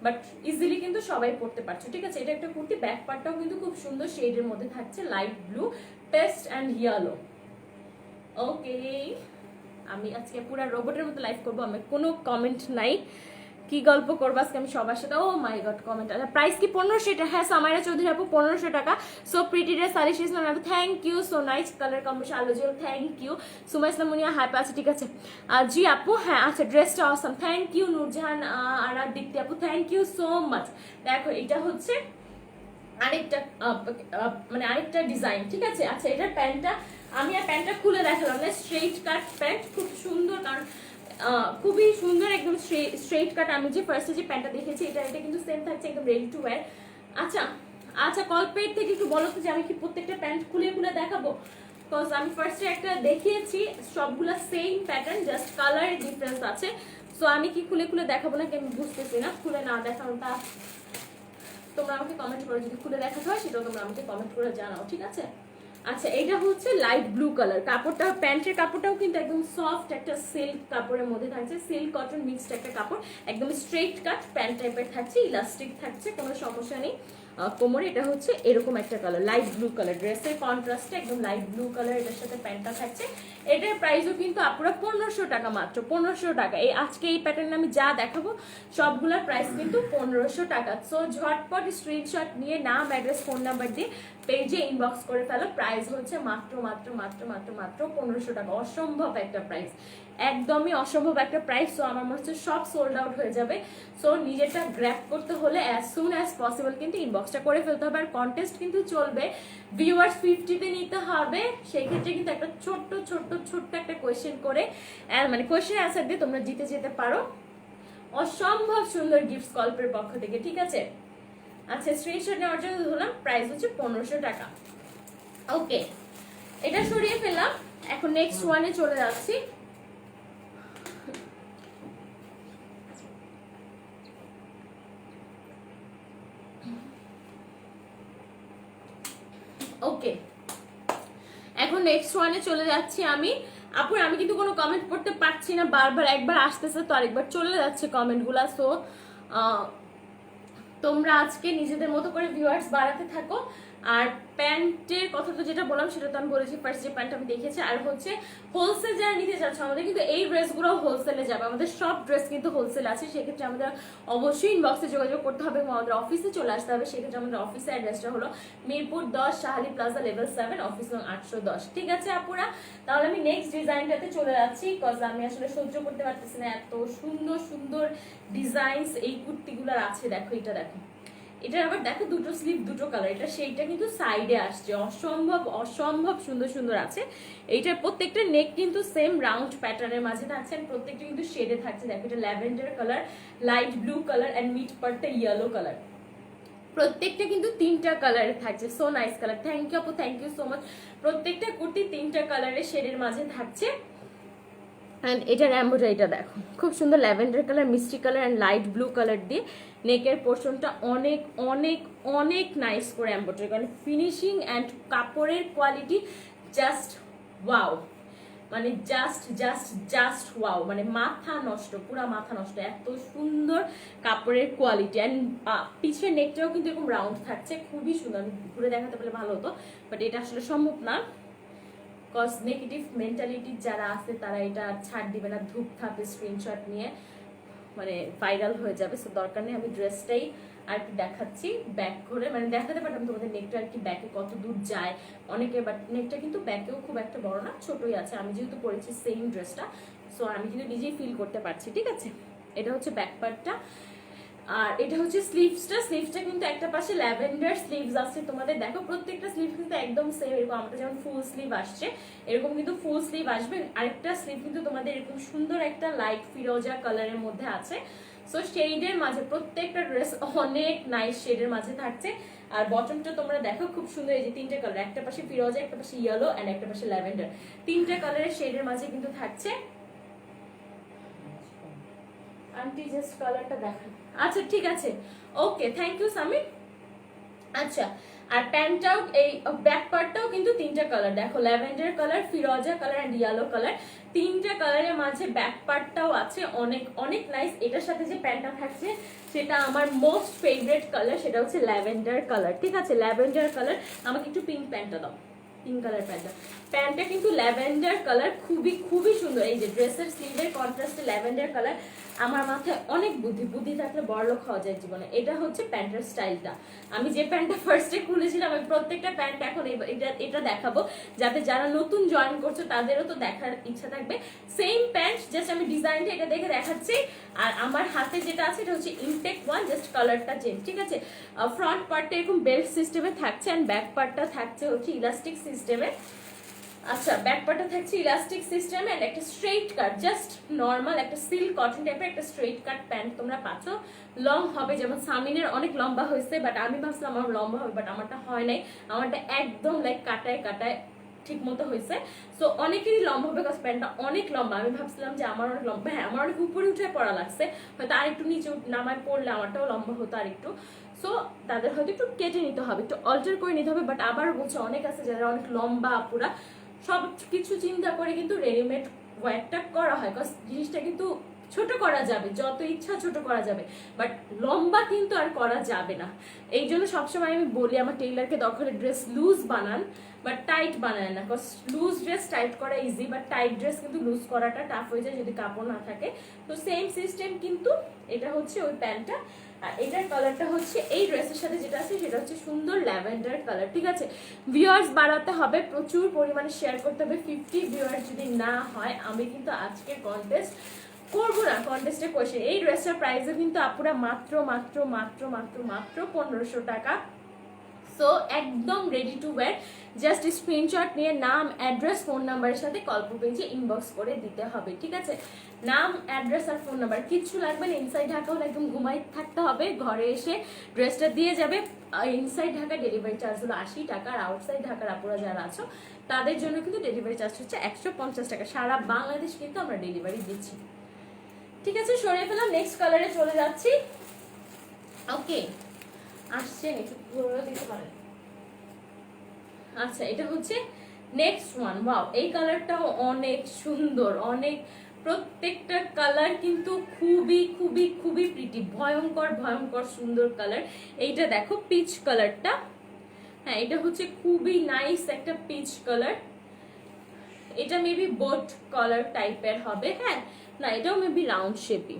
বাট ইজিলি কিন্তু সবাই পড়তে পারছো, ঠিক আছে। এটা একটা কুর্তি, ব্যাক পার্টটাও কিন্তু খুব সুন্দর শেডের মধ্যে থাকছে, light blue, paste and yellow. Okay, আমি আজকে পুরো রোবটের মতো লাইভ করবো, আমার কোনো কমেন্ট নাই। কি গল্প করবো আজকে আমি সবার সাথে। ও মাই গড, কমেন্ট। প্রাইস কি 1500? এটা হ্যাঁ, সামাইরা চৌধুরী আপু 1500 টাকা। So pretty dress, Salish Islam আপু thank you, so nice colour combination, আলোজল thank you. Suma Islam Muniya hi আছে, ঠিক আছে। জি আপু, হ্যাঁ আচ্ছা, ড্রেসটা অসাম, থ্যাংক ইউ। নূরজাহান আর দীপ্তি আপু থ্যাংক ইউ সো মাচ। দেখো এটা হচ্ছে আরেকটা মানে আরেকটা ডিজাইন, ঠিক আছে। আচ্ছা, এটার প্যান্টটা আমি আর প্যান্টটা খুলে দেখালাম না, স্ট্রেইট কাট প্যান্ট, খুব সুন্দর, কারণ খুবই সুন্দর একদম স্ট্রেইট কাট। আমি যে ফার্স্টে যে প্যান্টটা দেখেছি এটা কিন্তু সেম থাকছে, একদম রেডি টু ওয়্যার। আচ্ছা আচ্ছা, কলপেট থেকে একটু বলো তো যে আমি কি প্রত্যেকটা প্যান্ট খুলে খুলে দেখাবো? বিকজ আমি ফার্স্টে একটা দেখিয়েছি, সবগুলা same pattern, just colour difference আছে। সো আমি কি খুলে খুলে দেখাবো না, কি আমি বুঝতেছি না। খুলে না দেখানোটা তোমরা আমাকে কমেন্ট করো, যদি খুলে দেখাতে হয় সেটাও তোমরা আমাকে কমেন্ট করে জানাও, ঠিক আছে। আচ্ছা এটা হচ্ছে লাইট ব্লু কালার, কাপড়টা প্যান্টের কাপড়টাও কিন্তু একদম সফট একটা সিল্ক কাপড়ের মধ্যে থাকছে, সিল্ক কটন মিক্সড একটা কাপড়, একদম স্ট্রেট কাট প্যান্ট টাইপের থাকছে, ইলাস্টিক থাকছে, কোনো সমস্যা নেই কোমরে। এটা হচ্ছে এরকম একটা কালার লাইট ব্লু কালার, ড্রেসের কন্ট্রাস্টে একদম লাইট ব্লু কালার এটার সাথে প্যান্টটা থাকছে। এটার প্রাইসও কিন্তু আপুরা 1500 টাকা, মাত্র 1500 টাকা। এই আজকে এই প্যাটার্ন আমি যা দেখাবো সবগুলোর প্রাইস কিন্তু 1500 টাকা। সো ঝটপট স্ক্রিনশট নিয়ে নাম, অ্যাড্রেস, ফোন নাম্বার দিয়ে পেজে ইনবক্স করে ফেলো। প্রাইস হচ্ছে মাত্র মাত্র মাত্র মাত্র মাত্র 1500 টাকা। অসম্ভব একটা প্রাইস, একদমই অসম্ভব একটা প্রাইস। সো আমার মনে হচ্ছে সব সোল্ড আউট হয়ে যাবে। সো নিজেরটা গ্র্যাব করতে হলে অ্যাজ সুন অ্যাজ পসিবল কিন্তু ইনবক্সটা করে ফেলতে হবে। আর কন্টেস্ট কিন্তু চলবে, ভিউয়ার্স 50-তে নিতে হবে। সেই ক্ষেত্রে কিন্তু একটা ছোট্ট ছোট্ট ছোট্ট একটা কোয়েশ্চেন করে মানে কোয়েশ্চেন অ্যান্সার দিয়ে তোমরা জিতে যেতে পারো অসম্ভব সুন্দর গিফট স্কল্পের পক্ষ থেকে, ঠিক আছে? আচ্ছা স্ক্রিনশট নেওয়ার জন্য ধরলাম, প্রাইস হচ্ছে 1500 টাকা। ওকে, এটা সরিয়ে ফেললাম, এখন নেক্সট ওয়ানে চলে যাচ্ছি। ওকে, এখন নেক্সট ওয়ানে চলে যাচ্ছি আমি। আপুর আমি কিন্তু কোনো কমেন্ট পড়তে পারছি না, বারবার একবার আসতেছে তো আরেকবার চলে যাচ্ছে কমেন্টগুলা। সো তোমরা আজকে নিজেদের মতো করে ভিউয়ার্স বাড়াতে থাকো। আর প্যান্টের কথা তো যেটা বললাম সেটা তো আমি বলেছি, ফার্স্ট যে প্যান্ট আমি দেখেছি। আর হচ্ছে হোলসেল যারা নিতে চাচ্ছ, আমাদের কিন্তু এই ড্রেসগুলো হোলসেলে যাবে, আমাদের সব ড্রেস কিন্তু হোলসেল আছে। সেক্ষেত্রে আমাদের অবশ্যই ইনবক্সে যোগাযোগ করতে হবে এবং আমাদের অফিসে চলে আসতে হবে। সেক্ষেত্রে আমাদের অফিসের অ্যাড্রেসটা হলো Mirpur 10, Shah Ali plaza, level 7, office নং 810, ঠিক আছে আপুরা? তাহলে আমি নেক্সট ডিজাইনটাতে চলে যাচ্ছি, কজ আমি আসলে সহ্য করতে পারতেছি না, এত সুন্দর সুন্দর ডিজাইনস এই কুর্তিগুলোর আছে। দেখো এটা, দেখো এটা আবার দেখো দুটো স্লিভ দুটো কালার, এটা সেইটা কিন্তু সাইডে আসছে, অসম্ভব অসম্ভব সুন্দর সুন্দর আছে। এইটার প্রত্যেকটা নেক কিন্তু সেম রাউন্ড প্যাটার্নের মাঝে থাকছে, আর প্রত্যেকটা কিন্তু শেডে থাকছে। দেখো এটা lavender colour, light blue colour and mid পার্টটা ইয়েলো কালার, প্রত্যেকটা কিন্তু 3টা কালারে থাকছে। So nice colour, thank you আপু, থ্যাংক ইউ সো মাচ। প্রত্যেকটা কুর্তি 3টা কালারের শেডের মাঝে থাকছে। অ্যান্ড এটার এমব্রয়ডারিটা দেখো খুব সুন্দর, ল্যাভেন্ডার কালার, মিষ্টি colour and light blue colour দিয়ে নেকের পোর্শনটা অনেক অনেক অনেক নাইস করে এমব্রয়ডারি, কারণ ফিনিশিং অ্যান্ড কাপড়ের কোয়ালিটি জাস্ট ওয়াও, মানে জাস্ট জাস্ট জাস্ট ওয়াও, মানে মাথা নষ্ট, পুরা মাথা নষ্ট, এত সুন্দর কাপড়ের কোয়ালিটি। অ্যান্ড পিছের নেকটাও কিন্তু এরকম রাউন্ড থাকছে, খুবই সুন্দর। আমি ঘুরে দেখাতে পারলে ভালো হতো, বাট এটা আসলে সম্ভব না, কজ নেগেটিভ মেন্টালিটি যারা আছে তারা এটা ছাড় দিবে না, ধূপ থাপে স্ক্রিনশট নিয়ে মানে ভাইরাল হয়ে যাবে। সো দরকার নেই, আমি ড্রেসটাই আর কি দেখাচ্ছি ব্যাক করে, মানে দেখাতে পারতাম তোমাদের নেকটা আর কি ব্যাকে কত দূর যায় অনেকে, বাট নেকটা কিন্তু ব্যাকেও খুব একটা বড় না, ছোটই আছে। আমি যেহেতু পরেছি সেম ড্রেসটা, সো আমি কিন্তু নিজেই ফিল করতে পারছি, ঠিক আছে? এটা হচ্ছে ব্যাক পার্টটা, আর এটা হচ্ছে স্লিভসটা। স্লিভসটা কিন্তু একটা পাশে ল্যাভেন্ডার স্লিভস আছে তোমাদের, দেখো প্রত্যেকটা স্লিভ কিন্তু একদম সেম, এরকম আমাদের যেমন ফুল স্লিভ আসছে এরকম কিন্তু ফুল স্লিভ আসবে। আরেকটা স্লিভ কিন্তু তোমাদের এরকম সুন্দর একটা লাইট ফিরোজা কালারের মধ্যে আছে। সো শেডের মাঝে প্রত্যেকটা ড্রেস অনেক নাইস শেডের মাঝে থাকছে। আর বটমটা তোমরা দেখো খুব সুন্দর, এই যে 3টে কালার, একটা পাশে ফিরোজা, একটা পাশে ইয়েলো অ্যান্ড একটা পাশে ল্যাভেন্ডার, 3টা কালারের শেডের মাঝে কিন্তু থাকছে। আন্টি জাস্ট কালারটা দেখান। আচ্ছা ঠিক আছে, ওকে, থ্যাংক ইউ সামির। আচ্ছা, আর প্যান্টটাও এই ব্যাক পার্টটাও কিন্তু 3টা কালার, দেখো lavender colour, Firoza colour and yellow colour, 3টা কালারের মাঝে ব্যাক পার্টটাও আছে, অনেক অনেক নাইস। এটার সাথে যে প্যান্টটা থাকছে সেটা আমার মোস্ট ফেভারিট কালার, সেটা হচ্ছে ল্যাভেন্ডার কালার, ঠিক আছে? ল্যাভেন্ডার কালার, আমাকে একটু পিঙ্ক প্যান্টটা দাও, পিঙ্ক কালার প্যান্টটা। প্যান্টটা কিন্তু ল্যাভেন্ডার কালার, খুবই খুবই সুন্দর। এই যে ড্রেসের স্লিভের কন্ট্রাস্টে ল্যাভেন্ডার কালার, আমার মাথায় অনেক বুদ্ধি, বুদ্ধি থাকলে বড়লোক হওয়া যায় জীবনে। এটা হচ্ছে প্যান্টের স্টাইলটা। আমি যে প্যান্টটা ফার্স্টে খুলেছিলাম, আমি প্রত্যেকটা প্যান্ট এখন এটা দেখাবো, যাতে যারা নতুন জয়েন করছো তাদেরও তো দেখার ইচ্ছা থাকবে। সেম প্যান্ট, জাস্ট আমি ডিজাইনটা এটা দেখে দেখাচ্ছি। আর আমার হাতে যেটা আছে এটা হচ্ছে ইনটেক 1, জাস্ট কালারটা চেঞ্জ, ঠিক আছে? ফ্রন্ট পার্টটা এরকম বেল্ট সিস্টেমে থাকছে অ্যান্ড ব্যাক পার্টটা থাকছে হচ্ছে ইলাস্টিক সিস্টেমে। আচ্ছা, ব্যাক পার্টটা থাকছে ইলাস্টিক সিস্টেম এন্ড একটা স্ট্রেইট কাট, জাস্ট নরমাল একটা সিল্ক কটন টাইপের একটা স্ট্রেইট কাট প্যান্ট তোমরা পাচ্ছ। লং হবে, যেমন সামিনের অনেক লম্বা হয়েছে, বাট আমি ভাবছিলাম আমার লম্বা হবে, বাট আমারটা হয় নাই। আমারটা একদম লাইক কাটায় কাটায় ঠিক মতো হয়েছে। সো অনেকেরই লম্বা হবে, বিকজ প্যান্টটা অনেক লম্বা। আমি ভাবছিলাম যে আমার অনেক লম্বা, হ্যাঁ আমার অনেক উপরে উঠে পড়া লাগছে, হয়তো আরেকটু নিচে নামায় পড়লে আমারটাও লম্বা হতো আরেকটু। সো তাদের হয়তো একটু কেটে নিতে হবে, একটু অল্টার করে নিতে হবে। বাট আবার বলছে অনেক আছে যারা অনেক লম্বা আপুরা, সব কিছু চিন্তা করে কিন্তু রেডিমেড ওয়্যারটা করা হয়, বিকজ জিনিসটা কিন্তু ছোট করা যাবে, যত ইচ্ছা ছোট করা যাবে, বাট লম্বা কিন্তু আর করা যাবে না। এই জন্য সবসময় আমি বলি আমার টেইলারকে দরকার হলে ড্রেস লুজ বানান, বাট টাইট বানায় না, বিকজ লুজ ড্রেস টাইট করা ইজি, বাট টাইট ড্রেস কিন্তু লুজ করাটা টাফ হয়ে যায় যদি কাপড় না থাকে। তো সেম সিস্টেম কিন্তু এটা হচ্ছে ওই প্যান্টটা। আর এটার কালারটা হচ্ছে এই ড্রেসের সাথে যেটা আছে সেটা হচ্ছে সুন্দর ল্যাভেন্ডার কালার। ঠিক আছে, ভিউয়ার্স বাড়াতে হবে, প্রচুর পরিমাণে শেয়ার করতে হবে। 50 ভিউয়ার্স যদি না হয় আমি কিন্তু আজকে কন্টেস্ট করবো না। কন্টেস্টের কোয়েশ্চেন, এই ড্রেসটার প্রাইসও কিন্তু আপুরা মাত্র মাত্র মাত্র মাত্র মাত্র 1500 টাকা। সো একদম ready to wire, just screenshot নিয়ে নাম, অ্যাড্রেস, ফোন নাম্বারের সাথে গল্প পেজে ইনবক্স করে দিতে হবে। ঠিক আছে, নাম, অ্যাড্রেস আর ফোন নাম্বার, কিচ্ছু লাগবে না। ইনসাইড ঢাকা হলে একদম ঘুমাই থাকতে হবে, ঘরে এসে ড্রেসটা দিয়ে যাবে। ইনসাইড ঢাকা ডেলিভারি চার্জ হলো 80 টাকা, আর আউটসাইড ঢাকার আপুরা যারা আছো তাদের জন্য কিন্তু ডেলিভারি চার্জ হচ্ছে 150 টাকা। সারা বাংলাদেশ কিন্তু আমরা ডেলিভারি দিচ্ছি। ঠিক আছে, সরিয়ে ফেলাম, নেক্সট কালারে চলে যাচ্ছি। ওকে, আসছে একটু পুরো দিতে পারেন। আচ্ছা, এটা হচ্ছে নেক্সট ওয়ান। ওয়াও, এই কালারটাও অনেক সুন্দর, অনেক, প্রত্যেকটা কালার কিন্তু খুবই খুবই খুবই প্রিটি, ভয়ঙ্কর ভয়ঙ্কর সুন্দর কালার। এইটা দেখো পিচ কালারটা, হ্যাঁ এটা হচ্ছে খুবই নাইস একটা পিচ কালার। এটা মেবি বোট কালার টাইপের হবে, হ্যাঁ না এটাও মেবি রাউন্ড শেপই।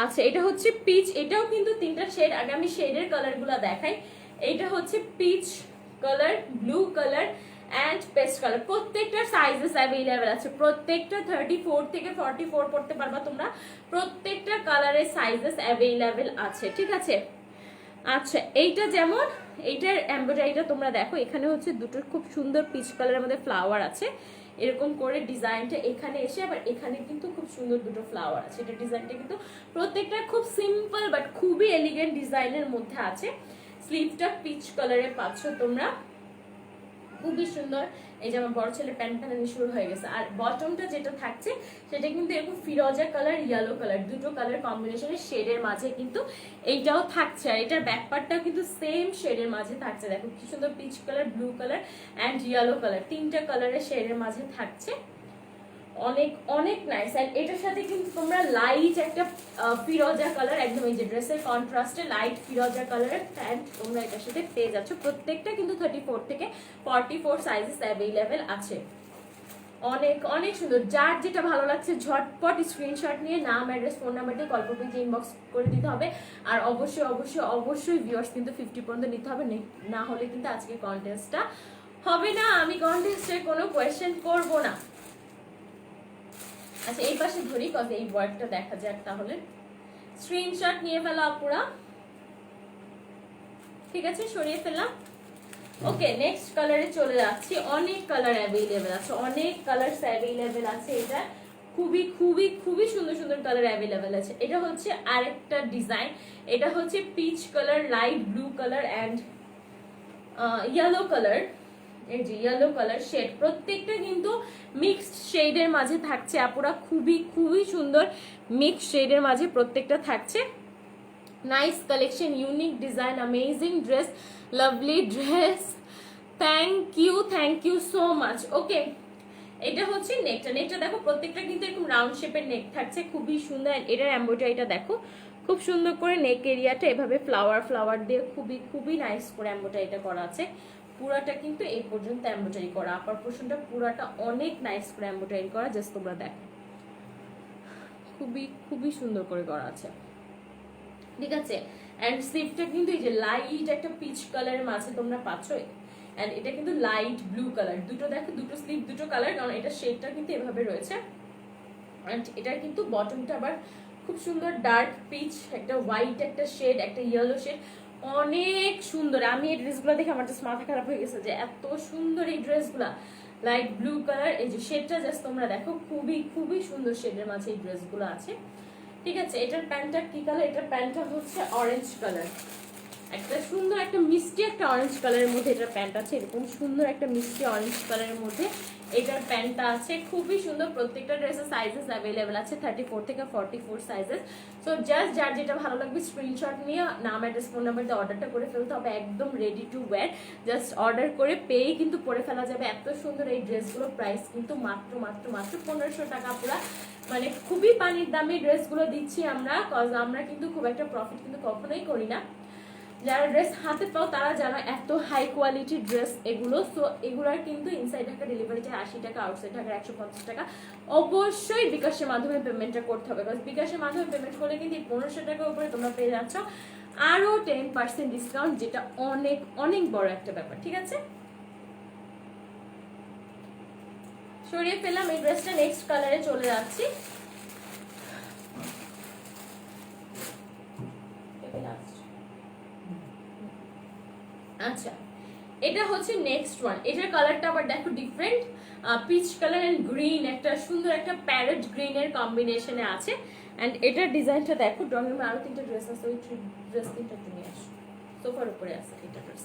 আচ্ছা, এটা হচ্ছে পিচ, এটাও কিন্তু তিনটা শেড। আগে আমি শেডের কালারগুলো দেখাই। এইটা হচ্ছে peach colour, blue colour and paste colour. প্রত্যেকটা সাইজেস অ্যাভেলেবেল আছে, প্রত্যেকটা 34 থেকে 44 পড়তে পারবা তোমরা। প্রত্যেকটা কালারের সাইজেস অ্যাভেলেবেল আছে। ঠিক আছে, আচ্ছা এইটা যেমন, এইটার এমব্রয়ডারিটা তোমরা দেখো, এখানে হচ্ছে দুটো খুব সুন্দর পিচ কালারের মধ্যে ফ্লাওয়ার আছে, এরকম করে ডিজাইনটা এখানে এসে, আবার এখানে কিন্তু খুব সুন্দর দুটো ফ্লাওয়ার আছে। এটা ডিজাইনটা কিন্তু প্রত্যেকটা খুব সিম্পল বাট খুবই এলিগেন্ট ডিজাইনের মধ্যে আছে। স্লিভটা পিচ কালারে পাচ্ছ তোমরা, খুবই সুন্দর। এই যে আমার বড় ছেলে প্যান্ট বানানো শুরু হয়ে গেছে। আর বটমটা যেটা থাকছে সেটা কিন্তু এরকম ফিরোজা কালার, ইয়েলো কালার, দুটো কালার কম্বিনেশনের শেডের মাঝে কিন্তু এইটাও থাকছে। আর এটার ব্যাকপার্টটাও কিন্তু সেম শেডের মাঝে থাকছে। দেখো কি সুন্দর, pitch colour, blue colour and yellow colour, তিনটা কালারের শেডের মাঝে থাকছে, অনেক অনেক নাইস। আর এটার সাথে কিন্তু তোমরা লাইট একটা ফিরোজা কালার, একদম এই যে ড্রেসের কন্ট্রাস্টে লাইট ফিরোজা কালারের প্যান্ট তোমরা এটার সাথে পেয়ে যাচ্ছ। প্রত্যেকটা কিন্তু 34 থেকে 44 সাইজেস অ্যাভেলেবেল আছে। অনেক অনেক সুন্দর, যার যেটা ভালো লাগছে ঝটপট স্ক্রিনশট নিয়ে নাম, অ্যাড্রেস, ফোন নাম্বার দিয়ে গল্প পেজে ইনবক্স করে দিতে হবে। আর অবশ্যই অবশ্যই অবশ্যই ভিউয়ার্স কিন্তু 50 পর্যন্ত নিতে হবে, না হলে কিন্তু আজকে কন্টেস্টটা হবে না। আমি কন্টেস্টের কোনো কোয়েশ্চেন করব না। আচ্ছা, এই পাশে ধরি, কজ এই ওয়ার্ডটা দেখা যাক। তাহলে স্ক্রিনশট নিয়ে ফেলা আপুরা। ঠিক আছে, সরিয়ে ফেললাম। ওকে, নেক্সট কালারে চলে যাচ্ছি। অনেক কালার অ্যাভেলেবেল আছে, অনেক কালার অ্যাভেলেবেল আছে। এটা খুবই খুবই খুবই সুন্দর সুন্দর কালার অ্যাভেলেবেল আছে। এটা হচ্ছে আরেকটা ডিজাইন, এটা হচ্ছে peach colour, light blue colour and yellow colour. এই যে ইয়েলো কালার শেড, প্রত্যেকটা কিন্তু মিক্সড শেডের মাঝে থাকছে আপুরা, খুবই খুবই সুন্দর মিক্সড শেডের মাঝে প্রত্যেকটা থাকছে। Nice collection, unique design, amazing dress, lovely dress. Thank you so much. Okay, এটা হচ্ছে নেকটা। নেকটা দেখো, প্রত্যেকটা কিন্তু এরকম রাউন্ড শেপের নেক থাকছে, খুবই সুন্দর। এটার এমব্রয়ডারিটা দেখো, খুব সুন্দর করে নেক এরিয়াটা এভাবে ফ্লাওয়ার ফ্লাওয়ার দিয়ে খুবই খুবই নাইস করে এমব্রয়ডারিটা করা আছে। পুরাটা কিন্তু এই পর্যন্ত এমব্রয়ডারি করা, আপার পোর্শনটা পুরাটা অনেক নাইস করে এমব্রয়ডারি করা। জাস্ট তোমরা দেখো, খুবই খুবই সুন্দর করে করা আছে। ঠিক আছে, এন্ড স্লিভটা কিন্তু এই যে লাইট একটা পিচ কালারের মাঝে তোমরা পাচ্ছ, এন্ড এটা কিন্তু লাইট ব্লু কালার। দুটো দেখো, দুটো স্লিভ দুটো কালার, কারণ এটা শেডটা কিন্তু এভাবে রয়েছে। এন্ড এটার কিন্তু বটমটা আবার খুব সুন্দর ডার্ক পিচ, একটা হোয়াইট একটা শেড, একটা ইয়েলো শেড, অনেক সুন্দর। আমি এই ড্রেসগুলো দেখে আমার জাস্ট মাথা খারাপ হয়ে গেছে যে এত সুন্দর এই ড্রেসগুলা। লাইট ব্লু কালার, এই যে শেডটা জাস্ট তোমরা দেখো, খুবই খুবই সুন্দর শেডের মাঝে এই ড্রেসগুলো আছে। ঠিক আছে, এটার প্যান্টটা কি কালার? এটার প্যান্টটা হচ্ছে অরেঞ্জ কালার। একটা সুন্দর একটা মিষ্টি একটা অরেঞ্জ কালারের মধ্যে এটার প্যান্ট আছে, এরকম সুন্দর একটা মিষ্টি অরেঞ্জ কালারের মধ্যে এটার প্যান্টটা আছে, খুবই সুন্দর। প্রত্যেকটা ড্রেসের সাইজেস অ্যাভেলেবেল আছে 34 থেকে 44 সাইজেস। সো জাস্ট যার যেটা ভালো লাগবে স্ক্রিনশট নিয়ে নাম অ্যাড্রেস ফোন নাম্বার দিয়ে অর্ডারটা করে ফেলতে হবে, একদম ready to wire. Just order করে পেয়েই কিন্তু পরে ফেলা যাবে। এত সুন্দর এই ড্রেসগুলো, প্রাইস কিন্তু মাত্র মাত্র মাত্র 1500 টাকা পুরা, মানে খুবই পানির দামে ড্রেসগুলো দিচ্ছি আমরা, কজ আমরা কিন্তু খুব একটা প্রফিট কিন্তু কখনোই করি না। যারা ড্রেস হাতে পাও তারা জানো এত হাই কোয়ালিটির ড্রেস এগুলো। সো এগুলোর কিন্তু ইনসাইড ঢাকা ডেলিভারি চার্জ 80 টাকা, আউটসাইড ঢাকার 150 টাকা। অবশ্যই বিকাশের মাধ্যমে পেমেন্টটা করতে হবে, কারণ বিকাশের মাধ্যমে পেমেন্ট করলে কিন্তু 1500 টাকার উপরে তোমরা পেয়ে যাচ্ছ আরও 10% ডিসকাউন্ট, যেটা অনেক অনেক বড় একটা ব্যাপার। ঠিক আছে, সরিয়ে ফেললাম এই ড্রেসটা, নেক্সট কালারে চলে যাচ্ছি। আচ্ছা, এটা হচ্ছে নেক্সট ওয়ান। এটার কালারটা আবার দেখো different, peach colour and green, একটা সুন্দর একটা প্যারেট গ্রিনের কম্বিনেশনে আছে। এন্ড এটার ডিজাইনটা দেখো, ড্রয়িং রুমে আরো 3টা ড্রেস আছে, ওই ড্রেস 3টা তুমি আসো, সোফার উপরে আছে এটা ড্রেস।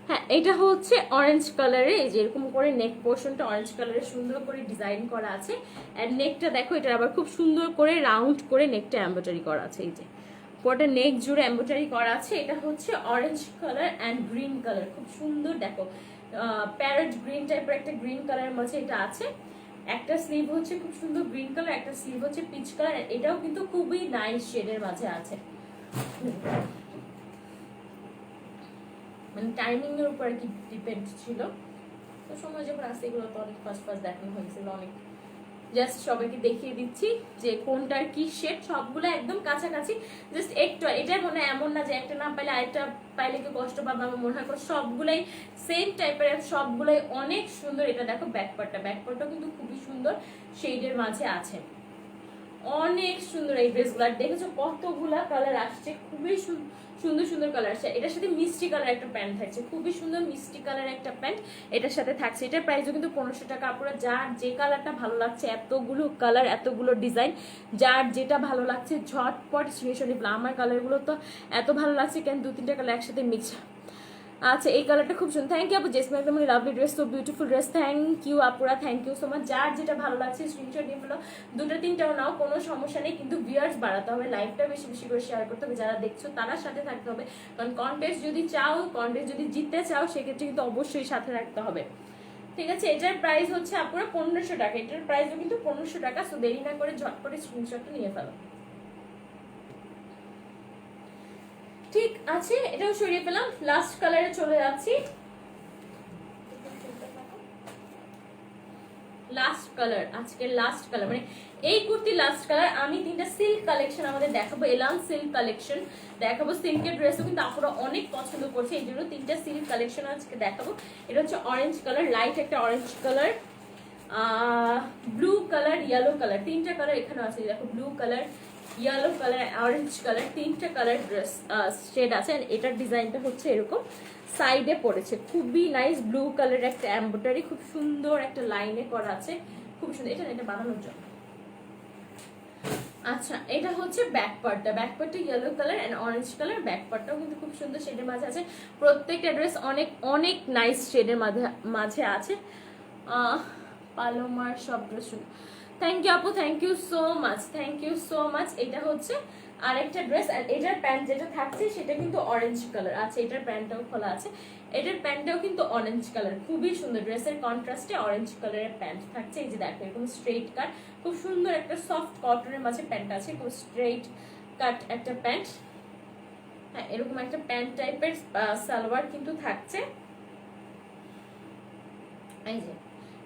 হ্যাঁ, এটা হচ্ছে অরেঞ্জ কালারে, এই যে এরকম করে নেক পোর্শনটা অরেঞ্জ কালারে সুন্দর করে ডিজাইন করা আছে। এন্ড নেকটা দেখো, এটা আবার খুব সুন্দর করে রাউন্ড করে নেকটা এমব্রয়ডারি করা আছে, এই যে পুরোটা নেক জুড়ে এমব্রয়ডারি করা আছে। এটা হচ্ছে orange colour and green colour, খুব সুন্দর দেখো, প্যারেট গ্রিন টাইপের একটা গ্রিন কালারের মাঝে এটা আছে। একটা স্লিভ হচ্ছে খুব সুন্দর গ্রিন কালার, একটা স্লিভ হচ্ছে পিচ কালার, এটাও কিন্তু খুবই নাইস শেডের মাঝে আছে। মানে টাইমিং এর উপর কি ডিপেন্ড ছিল, তো সময় যখন আসছে এগুলো তো অনেক ফার্স্ট ফার্স্ট দেখানো হয়েছিল, অনেক জাস্ট সবাইকে দেখিয়ে দিচ্ছি যে কোনটার কি শেড, সবগুলো একদম কাছাকাছি, জাস্ট একটু। এটা মনে এমন না যে একটা না পাইলে আরেকটা পাইলে কি কষ্ট পাবে, আমার মনে হয় সবগুলাই সেম টাইপের, সবগুলাই অনেক সুন্দর। এটা দেখো ব্যাকপার্টটা, ব্যাকপার্টটাও কিন্তু খুবই সুন্দর শেডের মাঝে আছে, অনেক সুন্দর এই ড্রেসগুলো। আর দেখেছো কতগুলা কালার আসছে, খুবই সুন্দর সুন্দর কালার আসছে। এটার সাথে মিষ্টি কালার একটা প্যান্ট থাকছে, খুবই সুন্দর মিষ্টি কালার একটা প্যান্ট এটার সাথে থাকছে। এটার প্রাইসও কিন্তু 1500 টাকা। আপনারা যার যে কালারটা ভালো লাগছে, এতগুলো কালার এতগুলো ডিজাইন, যার যেটা ভালো লাগছে ঝটপট স্ক্রিনশট নিলাম। আমার কালারগুলো তো এত ভালো লাগছে কেন, 2-3টা কালার একসাথে মিক্স। আচ্ছা, এই কালারটা খুব সুন্দর, থ্যাংক ইউ আপু, জেসমিন একদম lovely dress, so beautiful dress, thank you আপুরা, থ্যাংক ইউ সো মাচ। যার যেটা ভালো লাগছে স্ক্রিনশট নিয়ে ফেলো, 2-3টাও নাও, কোনো সমস্যা নেই, কিন্তু ভিউয়ার্স বাড়াতে হবে, লাইভটা বেশি বেশি করে শেয়ার করতে হবে, যারা দেখছো তারা সাথে থাকতে হবে, কারণ কন্টেস্ট যদি চাও, কন্টেস্ট যদি জিততে চাও সেক্ষেত্রে কিন্তু অবশ্যই সাথে রাখতে হবে। ঠিক আছে, এটার প্রাইস হচ্ছে আপুরা 1500 টাকা, এটার প্রাইসও কিন্তু 1500 টাকা। সো দেরি না করে ঝটপটে স্ক্রিনশটটা নিয়ে ফেলো। ঠিক আছে, এটাও সরিয়ে পেলাম, লাস্ট কালারে চলে যাচ্ছি। লাস্ট কালার, আজকের লাস্ট কালার, মানে এই কুর্তি লাস্ট কালার। আমি 3টা সিল্ক কালেকশন আমাদের দেখাবো, এলান সিল্ক কালেকশন দেখাবো। সিল্কের ড্রেসও কিন্তু আপনারা অনেক পছন্দ করছে, এই জন্য 3টা সিল্ক কালেকশন আজকে দেখাবো। এটা হচ্ছে অরেঞ্জ কালার, লাইট একটা orange colour, blue colour, yellow colour, 3টা কালার এখানে আছে, দেখো blue colour, yellow colour, orange colour, 3টা কালার ড্রেস শেড আছে। এটার ডিজাইনটা হচ্ছে এরকম সাইডে পড়েছে, খুবই নাইস, ব্লু কালার একটা এমব্রয়ডারি, খুব সুন্দর একটা লাইনে করা আছে, খুব সুন্দর। এটা বানানোর জন্য। আচ্ছা, এটা হচ্ছে ব্যাক পার্টটা, ব্যাক পার্টটা yellow colour and orange colour, back পার্টটাও কিন্তু খুব সুন্দর শেডের মাঝে আছে। প্রত্যেকটা ড্রেস অনেক অনেক নাইস শেডের মাঝে আছে। পালোমার সব ড্রেস, থ্যাংক ইউ আপু, thank you so much, thank you so much. এটা হচ্ছে আরেকটা ড্রেস, আর এটার প্যান্ট যেটা থাকছে সেটা কিন্তু অরেঞ্জ কালার। আচ্ছা, এটার প্যান্টটাও খোলা আছে, এটার প্যান্টটাও কিন্তু অরেঞ্জ কালার, খুবই সুন্দর। ড্রেসের কন্ট্রাস্টে অরেঞ্জ কালারের প্যান্ট থাকছে, এই যে দেখো এরকম স্ট্রেট কাট, খুব সুন্দর একটা সফট কটনের মাঝে প্যান্ট আছে, খুব স্ট্রেট কাট একটা প্যান্ট। হ্যাঁ, এরকম একটা প্যান্ট টাইপের সালোয়ার কিন্তু থাকছে, এই যে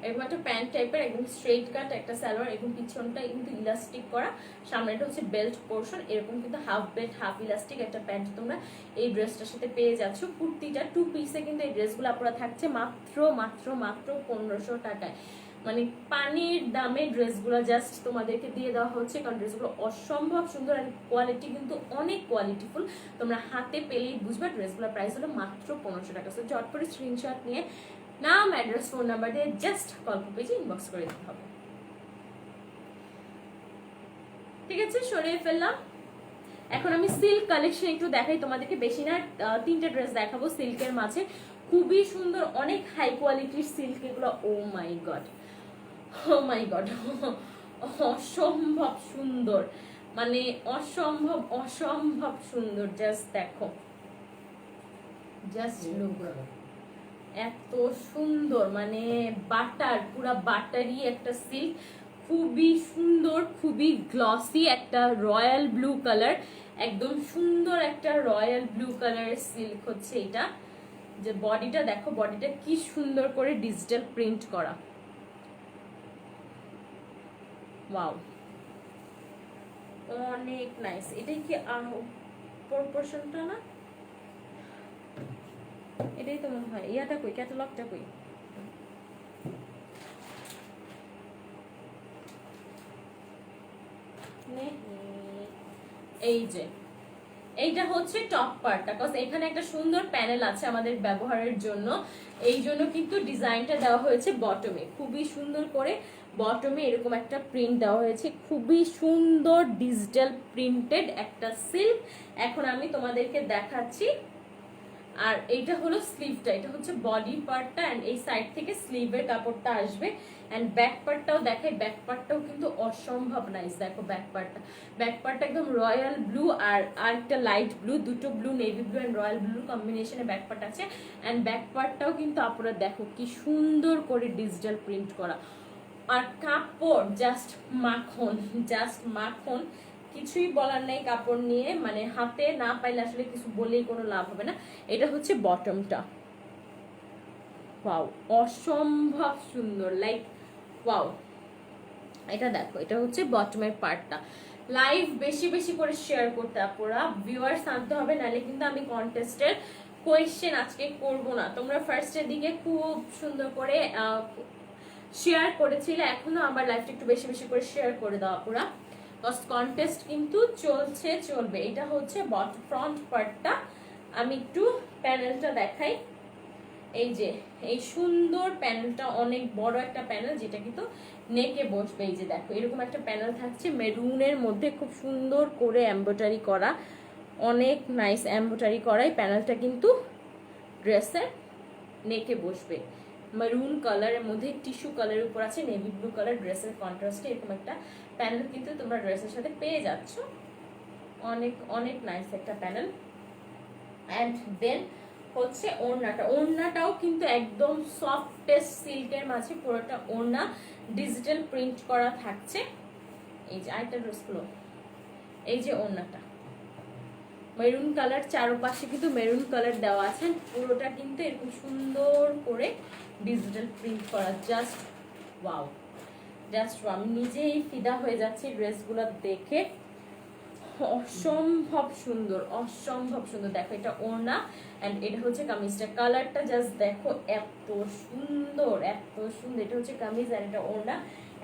এরকম একটা প্যান্ট টাইপের একদম স্ট্রেট কাট একটা সালোয়ার, এরকম পিছনটা কিন্তু ইলাস্টিক করা, সামনেটা হচ্ছে বেল্ট পোর্শন, এরকম কিন্তু হাফ বেল্ট হাফ ইলাস্টিক একটা প্যান্ট তোমরা এই ড্রেসটার সাথে পেয়ে যাচ্ছ। কুর্তিটা 2 পিসে কিন্তু এই ড্রেসগুলো আপনারা থাকছে মাত্র মাত্র মাত্র 1500 টাকায়। মানে পানির দামে ড্রেসগুলো জাস্ট তোমাদেরকে দিয়ে দেওয়া হচ্ছে, কারণ ড্রেসগুলো অসম্ভব সুন্দর, আর কোয়ালিটি কিন্তু অনেক কোয়ালিটিফুল, তোমরা হাতে পেলেই বুঝবা। ড্রেসগুলোর প্রাইস হলো মাত্র 1500 টাকা। সো ঝট করে স্ক্রিনশট নিয়ে নাম অ্যাড্রেস ফোন নাম্বার দিয়ে জাস্ট গল্প পেজে ইনবক্স করে দিতে হবে। ঠিক আছে, সরিয়ে ফেললাম। এখন আমি সিল্ক কালেকশন একটু দেখাই তোমাদেরকে, বেশি না 3টা ড্রেস দেখাবো সিল্কের মাঝে, খুবই সুন্দর, অনেক হাই কোয়ালিটির সিল্ক এগুলো। ও মাই গড, ও মাই গড, অসম্ভব সুন্দর, মানে অসম্ভব অসম্ভব সুন্দর। জাস্ট দেখো, জাস্ট লুক, এত সুন্দর, মানে বাটার, পুরা বাটারি একটা সিল্ক, খুবই সুন্দর, খুবই গ্লসি, একটা রয়্যাল ব্লু কালার, একদম সুন্দর একটা রয়্যাল ব্লু কালারের সিল্ক হচ্ছে এটা। যে বডিটা দেখো, বডিটা কি সুন্দর করে ডিজিটাল প্রিন্ট করা, ওয়াও, অনেক নাইস। এটাই কি প্রপোর্শনটা না, এটাই তো মনে হয়। ইয়াটা কই, ক্যাটালগটা কই? এই যে এইটা হচ্ছে টপ পার্টটা, কজ এখানে একটা সুন্দর প্যানেল আছে আমাদের ব্যবহারের জন্য, এই জন্য কিন্তু ডিজাইনটা দেওয়া হয়েছে বটমে, খুবই সুন্দর করে বটমে এরকম একটা প্রিন্ট দেওয়া হয়েছে, খুবই সুন্দর ডিজিটাল প্রিন্টেড একটা সিল্ক। এখন আমি তোমাদেরকে দেখাচ্ছি। আর এইটা হলো স্লিভটা, এটা হচ্ছে বডি পার্টটা, এন্ড এই সাইড থেকে স্লিভের কাপড়টা আসবে। এন্ড ব্যাক পার্টটাও দেখাই, ব্যাক পার্টটাও কিন্তু অসম্ভব নাইস। দেখো ব্যাক পার্টটা, ব্যাক পার্টটা একদম রয়্যাল ব্লু আর একটা লাইট ব্লু, দুটো blue, navy blue and royal blue কম্বিনেশনে ব্যাক পার্ট আছে। এন্ড ব্যাক পার্টটাও কিন্তু আপনারা দেখো কি সুন্দর করে ডিজিটাল প্রিন্ট করা, আর কাপড় জাস্ট মাখন, জাস্ট মাখন, কিছুই বলার নেই কাপড় নিয়ে, মানে হাতে না পাইলে আসলে কিছু বলেই কোনো লাভ হবে না। এটা হচ্ছে বটমটা, ওয়াও, অসম্ভব সুন্দর, লাইক ওয়াও। এটা দেখো, এটা হচ্ছে বটমের পার্টটা। লাইভ বেশি বেশি করে শেয়ার করতে আপুরা, ভিউয়ার্স আনতে হবে, নাহলে কিন্তু আমি কন্টেস্টের কোয়েশ্চেন আজকে করব না। তোমরা ফার্স্টের দিকে খুব সুন্দর করে শেয়ার করেছিলে, এখনো আমার লাইভটা একটু বেশি বেশি করে শেয়ার করে দাও আপুরা, কন্টেস্ট কিন্তু চলছে, চলবে। এটা হচ্ছে ফ্রন্ট পার্টটা, আমি একটু প্যানেলটা দেখাই। এই যে এই সুন্দর প্যানেলটা, অনেক বড় একটা প্যানেল, যেটা কিন্তু নেকে বসবে। এই যে দেখো, এরকম একটা প্যানেল থাকছে মেরুনের মধ্যে, খুব সুন্দর করে এমব্রয়ডারি করা, অনেক নাইস এমব্রয়ডারি করা। এই প্যানেলটা কিন্তু ড্রেসের নেকে বসবে, মেরুন কালারের মধ্যে টিস্যু কালারের উপর আছে নেভি ব্লু কালার, ড্রেসের কন্ট্রাস্টে এরকম একটা প্যানেল কিন্তু তোমরা ড্রেসের সাথে পেয়ে যাচ্ছ, অনেক অনেক নাইস একটা প্যানেল। অ্যান্ড দেন হচ্ছে ওড়নাটা, ওড়নাটাও কিন্তু একদম সফটেস্ট সিল্কের মাঝে পুরোটা ওড়না ডিজিটাল প্রিন্ট করা থাকছে। এই যে আরেকটা ড্রেসগুলো, এই যে ওড়নাটা মেরুন কালার, চারপাশে কিন্তু মেরুন কালার দেওয়া আছে, পুরোটা কিন্তু এরকম সুন্দর করে ডিজিটাল প্রিন্ট করা, জাস্ট ওয়াও, জাস্ট ওয়াও। আমি নিজেই ফিদা হয়ে যাচ্ছি ড্রেসগুলো দেখে, অসম্ভব সুন্দর, অসম্ভব সুন্দর। দেখো এটা ওড়না, এন্ড এটা হচ্ছে কামিজটা, কালারটা জাস্ট দেখো, এত সুন্দর, এত সুন্দর। এটা হচ্ছে কামিজ আর এটা ওড়না,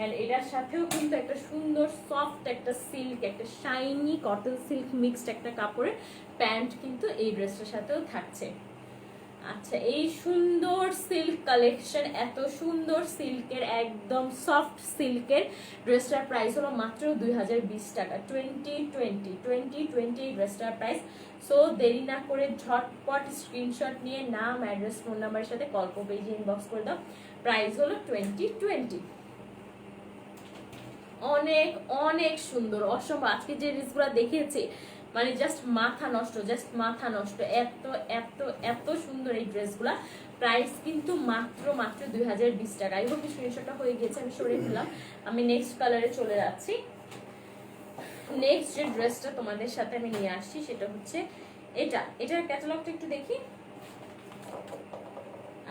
এন্ড এটার সাথেও কিন্তু একটা সুন্দর সফট একটা সিল্ক, একটা শাইনি কটন সিল্ক মিক্সড একটা কাপড়ের প্যান্ট কিন্তু এই ড্রেসটার সাথেও থাকছে। আচ্ছা, এই সুন্দর সিল্ক কালেকশন, এত সুন্দর সিল্কের, একদম সফট সিল্কের ড্রেসটার প্রাইস হলো মাত্র 2020 টাকা, 2020 এই ড্রেসটার প্রাইস। সো দেরি না করে ঝটপট স্ক্রিনশট নিয়ে নাম, অ্যাড্রেস, ফোন নাম্বারের সাথে কল্প পেজে ইনবক্স করে দাও। প্রাইস হলো 2020। অনেক অনেক সুন্দর, অসম্ভব। আজকে যে ড্রেসগুলো দেখিয়েছি মানে জাস্ট মাথা নষ্ট, জাস্ট মাথা নষ্ট, এত এত এত সুন্দর এই ড্রেসগুলা। প্রাইস কিন্তু মাত্র মাত্র 2020 টাকা। আই হোপ স্ক্রিনশটটা হয়ে গেছে, আমি সরিয়ে ফেললাম। আমি নেক্সট কালারে চলে যাচ্ছি। নেক্সট যে ড্রেসটা তোমাদের সাথে আমি নিয়ে আসছি সেটা হচ্ছে এটা, এটার ক্যাটালগটা একটু দেখি।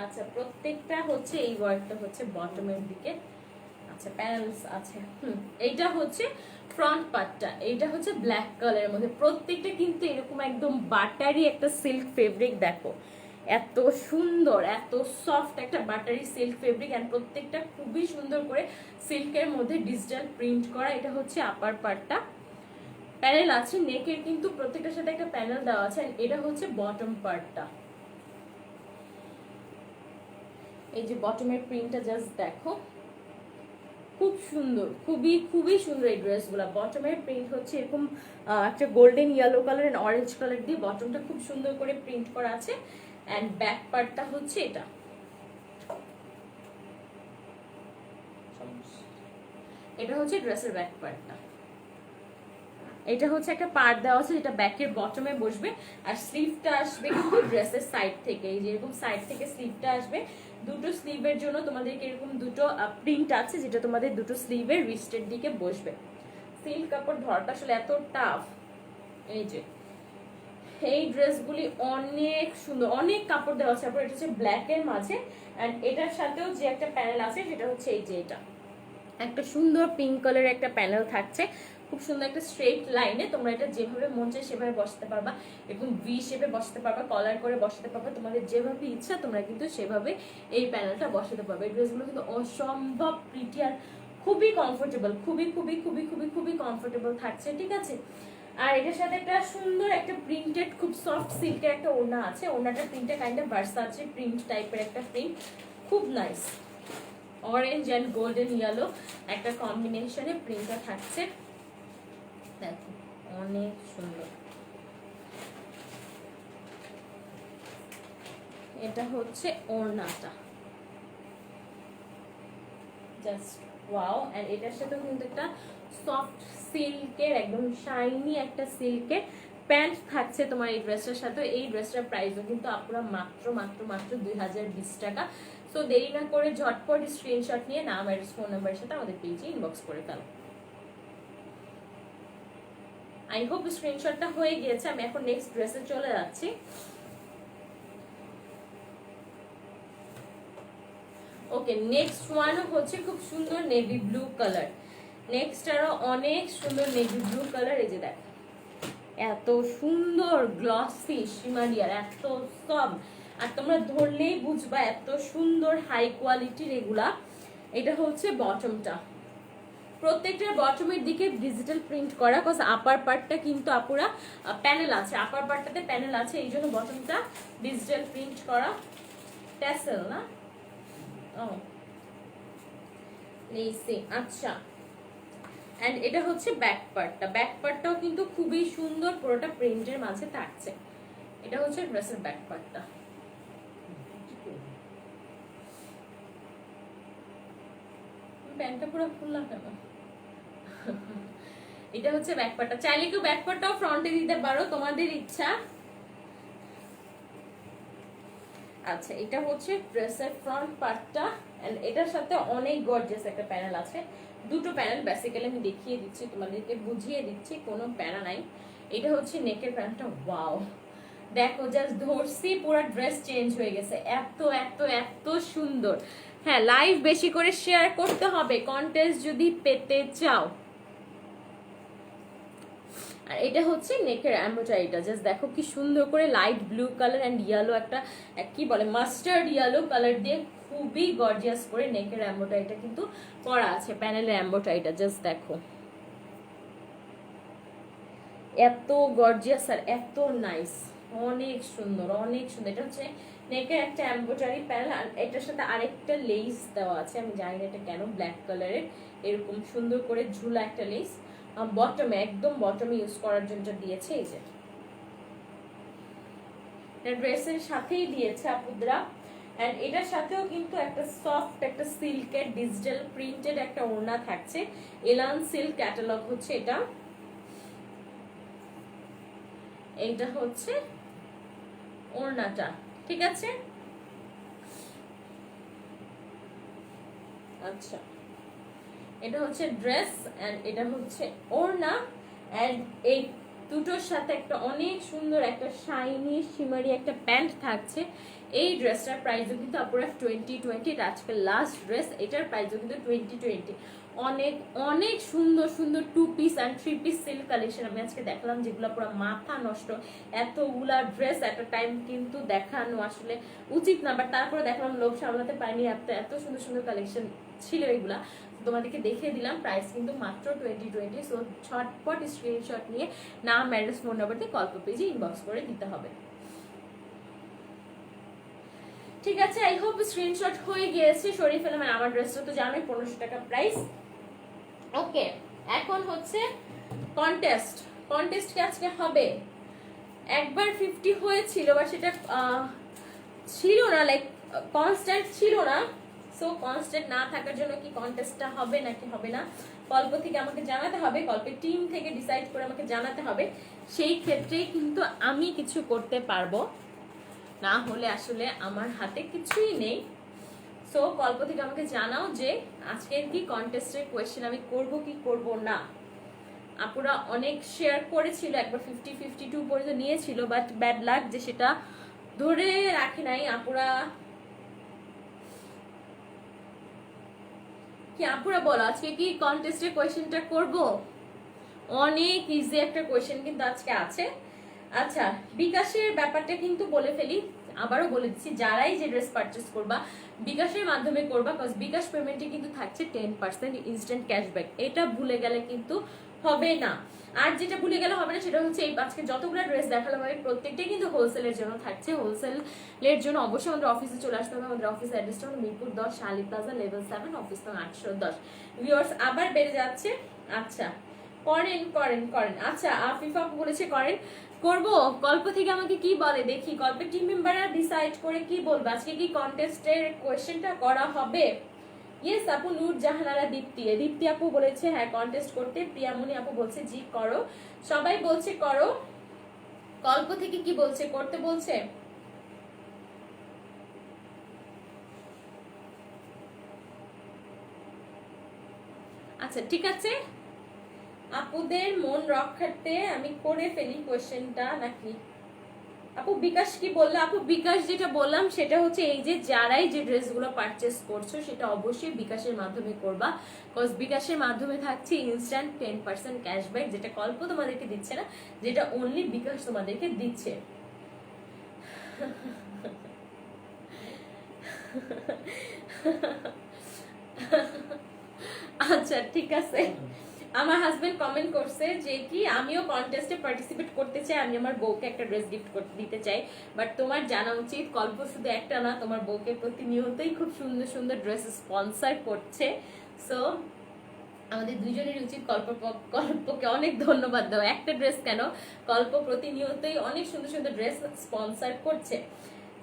আচ্ছা, প্রত্যেকটা হচ্ছে এই ওয়ার্কটা হচ্ছে বটমের দিকে, আচ্ছা প্যানেলস আছে। এইটা হচ্ছে ফ্রন্ট পার্টটা, এইটা হচ্ছে ব্ল্যাক কালারের মধ্যে, প্রত্যেকটা কিন্তু এরকম একদম বাটারি একটা সিল্ক ফেব্রিক। দেখো এত সুন্দর, এত সফট একটা বাটারি সিল্ক ফেব্রিক, এন্ড প্রত্যেকটা খুবই সুন্দর করে সিল্কের মধ্যে ডিজিটাল প্রিন্ট করা। এটা হচ্ছে আপার পার্টটা, প্যানেল আছে নেকের কিন্তু প্রত্যেকটার সাথে একটা প্যানেল দেওয়া আছে। এটা হচ্ছে বটম পার্টটা, এই যে বটমের প্রিন্টটা জাস্ট দেখো, খুব সুন্দর, খুবই খুবই সুন্দর এই ড্রেসগুলো। বটমের প্রিন্ট হচ্ছে এরকম একটা golden yellow colour and orange colour দিয়ে বটমটা খুব সুন্দর করে প্রিন্ট করা আছে। এন্ড ব্যাক পার্টটা হচ্ছে এটা, এটা হচ্ছে ড্রেসের ব্যাক পার্টটা। এটা হচ্ছে একটা পার্ট দেওয়া আছে যেটা ব্যাকের বটমে বসবে, আর স্লিভটা আসবে কিন্তু ড্রেসের সাইড থেকে, এই যে এরকম সাইড থেকে স্লিভটা আসবে। দুটো স্লিভের জন্য তোমাদেরকে এরকম দুটো প্রিন্ট আছে যেটা তোমাদের দুটো স্লিভের রিস্টের দিকে বসবে। সিল্ক কাপড় ধরাটা আসলে এত টাফ। এই যে এই ড্রেসগুলি অনেক সুন্দর, অনেক কাপড় দেওয়া আছে। তারপর এটা হচ্ছে ব্ল্যাক এর মাঝে, এন্ড এটার সাথেও যে একটা প্যানেল আছে সেটা হচ্ছে এই যে এটা একটা সুন্দর পিঙ্ক কালারের একটা প্যানেল থাকছে, খুব সুন্দর একটা স্ট্রেট লাইনে। তোমরা এটা যেভাবে মন চায় সেভাবে বসাতে পারবা, এরকম ভি শেপে বসাতে পারবা, কলার করে বসাতে পারবা, তোমাদের যেভাবে ইচ্ছা তোমরা কিন্তু সেভাবে এই প্যানেলটা বসাতে পারবে। এই ড্রেসগুলো কিন্তু অসম্ভব প্রিটি আর খুবই কমফোর্টেবল, খুবই খুবই খুবই খুবই খুবই কমফোর্টেবল থাকছে, ঠিক আছে। আর এটার সাথে একটা সুন্দর একটা প্রিন্টেড খুব সফট সিল্কের একটা ওড়না আছে। ওড়নাটার প্রিন্টটা কাইন্ড অফ ভার্সাচে প্রিন্ট টাইপের একটা প্রিন্ট, খুব nice. Orange and golden yellow একটা কম্বিনেশনে প্রিন্টটা থাকছে, দেখো অনেক সুন্দর। এটা হচ্ছে ওড়নাটা, জাস্ট ওয়াও। এন্ড এটার সাথে কিন্তু একটা সফট সিল্কের একদম শাইনি একটা সিল্কের প্যান্ট থাকছে তোমার এই ড্রেসটার সাথে। এই ড্রেসটার প্রাইসও কিন্তু আপনারা মাত্র মাত্র মাত্র 2020 টাকা। সো দেরি না করে ঝটপট স্ক্রিনশট নিয়ে নাম অ্যাড্রেস ফোন নাম্বারের সাথে আমাদের পেজে ইনবক্স করে ফেলো। আই হোপ স্ক্রিনশটটা হয়ে গিয়েছে। আমি এখন নেক্সট ড্রেসে চলে যাচ্ছি। ওকে, নেক্সট ওয়ান হচ্ছে খুব সুন্দর নেভি ব্লু কালার। নেক্সট আরো অনেক সুন্দর নেভি ব্লু কালার। এই যে দেখ এত সুন্দর গ্লসি শিমারিয়ার, এত সফট, আর তোমরা ধরলেই বুঝবা এত সুন্দর হাই কোয়ালিটির এগুলা। এটা হচ্ছে বটমটা, প্রত্যেকটার বটমের দিকে ডিজিটাল প্রিন্ট করা, কজ আপার পার্টটা কিন্তু আপুরা প্যানেল আছে, আপার পার্টটাতে প্যানেল আছে, এই জন্য বটমটা ডিজিটাল প্রিন্ট করা। ট্যাসেল না, ও লেসি, আচ্ছা। এন্ড এটা হচ্ছে ব্যাক পার্টটা, ব্যাক পার্টটাও কিন্তু খুবই সুন্দর, পুরোটা প্রিন্টের মাঝে থাকছে। এটা হচ্ছে ড্রেসের ব্যাক পার্টটা। প্যান্টটা পুরো খুললা কেন? এটা হচ্ছে ব্যাক পার্টটা, চাইলে কেউ ব্যাক পার্টটাও ফ্রন্টে দিতে পারো, তোমাদের ইচ্ছা। আচ্ছা, এটা হচ্ছে ড্রেসের ফ্রন্ট পার্টটা, এন্ড এটার সাথে অনেক গর্জিয়াস একটা প্যানেল আছে। দুটো প্যানেল বেসিক্যালি আমি দেখিয়ে দিচ্ছি, তোমাদেরকে বুঝিয়ে দিচ্ছি, কোনো প্যারা নাই। এটা হচ্ছে নেকের প্যান্টটা, ওয়াও দেখো জাস্ট ধরছি পুরো ড্রেস চেঞ্জ হয়ে গেছে, এত এত এত সুন্দর। হ্যাঁ, লাইভ বেশি করে শেয়ার করতে হবে কন্টেস্ট যদি পেতে চাও। আর এটা হচ্ছে নেকের এমব্রয়ডারিটা, জাস্ট দেখো কি সুন্দর করে light blue colour and yellow একটা কি বলে মাস্টার্ড ইয়েলো কালার দিয়ে খুবই গর্জিয়াস করে নেকের এমব্রয়ডারিটা কিন্তু করা আছে। প্যানেলের এমব্রয়ডারিটা জাস্ট দেখো এত গর্জিয়াস আর এত নাইস, অনেক সুন্দর অনেক সুন্দর। এটা হচ্ছে নেকের একটা এমব্রয়ডারি প্যানেল, আর এটার সাথে আরেকটা লেস দেওয়া আছে, আমি জানি না এটা কেন, ব্ল্যাক কালারের এরকম সুন্দর করে ঝুলা একটা লেস বটমে, একদম বটমে ইউজ করার জন্য দিয়েছে। এই যে ড্রেসের সাথেই দিয়েছে আপুদরা। এন্ড এটার সাথেও কিন্তু একটা সফট একটা সিল্কের ডিজিটাল প্রিন্টেড একটা ওড়না থাকছে। এলান সিল্ক ক্যাটালগ হচ্ছে এটা। এইটা হচ্ছে ওড়নাটা, ঠিক আছে। আচ্ছা, এটা হচ্ছে ড্রেস এন্ড এটা হচ্ছে ওড়না। এন্ড এই দুটোর সাথে একটা অনেক সুন্দর একটা শাইনি শিমারি একটা প্যান্ট থাকছে। এই ড্রেসটার প্রাইসও কিন্তু আপনারা 2020, এটা আজকের লাস্ট ড্রেস, এটার প্রাইসও কিন্তু 2020। অনেক অনেক সুন্দর সুন্দর 2 piece and 3 piece silk collection আমি আজকে দেখলাম, যেগুলো পুরো মাথা নষ্ট। এতগুলা ড্রেস এট আ টাইম কিন্তু দেখানো আসলে উচিত না, বাট তারপরে দেখলাম লোভ সামলাতে পারিনি, এত এত সুন্দর সুন্দর কালেকশন ছিল এগুলা, তোমাদেরকে দেখিয়ে দিলাম। প্রাইস কিন্তু মাত্র 2020। সো ছটপট স্ক্রিনশট নিয়ে নাম অ্যাড্রেস ফোন নাম্বার দিয়ে কল পেজে ইনবক্স করে দিতে হবে, ঠিক আছে। আই হোপ স্ক্রিনশট হয়ে গিয়েছে। সরিয়ে ফেলাম। আমার ড্রেসটা তো জানোই 1500 টাকা প্রাইস। ওকে, এখন হচ্ছে কন্টেস্ট। কন্টেস্ট কি আজকে হবে? একবার 50 হয়েছিল বা সেটা ছিল না, লাইক কনস্ট্যান্ট ছিল না। সো কনস্ট্যান্ট না থাকার জন্য কি কন্টেস্টটা হবে নাকি হবে না, কল্প থেকে আমাকে জানাতে হবে, কল্পের টিম থেকে ডিসাইড করে আমাকে জানাতে হবে। সেই ক্ষেত্রে কিন্তু আমি কিছু করতে পারবো, না হলে আসলে আমার হাতে কিছুই নেই। সো কল্প থেকে আমাকে জানাও যে আজকের কি কন্টেস্টের কোয়েশ্চেন আমি করব কি করব না। আপুরা অনেক শেয়ার করেছিল, একবার 50-52 পর্যন্ত নিয়েছিল, বাট ব্যাড লাক যে সেটা ধরে রাখি নাই। আপুরা কি, আপুরা বলো আজকে কি কন্টেস্টের কোয়েশ্চেনটা করব? অনেক ইজি একটা কোয়েশ্চেন কিন্তু আজকে আছে। আচ্ছা, বিকাশের ব্যাপারটা কিন্তু বলে ফেলি, আবারও বলে দিচ্ছি, যারাই যে ড্রেস পারচেস করবা বিকাশের মাধ্যমে করবা, কজ বিকাশ পেমেন্টে কিন্তু থাকছে 10% ইনস্ট্যান্ট ক্যাশব্যাক। এটা ভুলে গেলে কিন্তু হবে না। আর যেটা ভুলে গেলে হবে না সেটা হচ্ছে এই আজকে যতগুলো ড্রেস দেখালাম আমি প্রত্যেকটাই কিন্তু হোলসেলের জন্য থাকছে। হোলসেলের জন্য অবশ্যই আমাদের অফিসে চলে আসতে হবে। আমাদের অফিস অ্যাড্রেসটা হলো মিরপুর 10, শালি প্লাজা, লেভেল 7, অফিস নং 810। ভিউয়ার্স আবার বেড়ে যাচ্ছে। আচ্ছা করেন করেন করেন। আচ্ছা আফিফা বলেছে করেন, করব। কল্প থেকে আমাকে কি বলে দেখি, কল্পের টিম মেম্বাররা ডিসাইড করে কি বলবে। আজকে কি কন্টেস্টের কোয়েশ্চেনটা করা হবে? ইয়েস আপু, নূর জাহানারা দীপ্তি, দীপ্তি আপু বলেছে হ্যাঁ কন্টেস্ট করতে। প্রিয়ামণি আপু বলছে জি করো, সবাই বলছে করো। কল্প থেকে কি বলছে, করতে বলছে? আচ্ছা ঠিক আছে, আপুদের মন রক্ষার্থে আমি করে ফেলি কোয়েশ্চেনটা নাকি। আপু বিকাশ কি বললো? আপু বিকাশ যেটা বললাম সেটা হচ্ছে এই যে যারাই যে ড্রেসগুলো পারচেস করছো সেটা অবশ্যই বিকাশের মাধ্যমে করবা, কজ বিকাশের মাধ্যমে থাকছে ইনস্ট্যান্ট 10% ক্যাশব্যাক, যেটা কল্প তোমাদেরকে দিচ্ছে না, যেটা অনলি বিকাশ তোমাদেরকে দিচ্ছে। আচ্ছা ঠিক আছে, আমার হাজবেন্ড কমেন্ট করছে যে কি আমিও কন্টেস্টে পার্টিসিপেট করতে চাই, আমি আমার বউকে একটা ড্রেস গিফট করতে দিতে চাই। বাট তোমার জানা উচিত কল্প শুধু একটা না, তোমার বউকে প্রতিনিয়তই খুব সুন্দর সুন্দর ড্রেস স্পন্সর করছে। সো আমাদের দুজনের উচিত কল্পকে অনেক ধন্যবাদ দেওয়া। একটা ড্রেস কেন, কল্প প্রতিনিয়তই অনেক সুন্দর সুন্দর ড্রেস স্পন্সর করছে।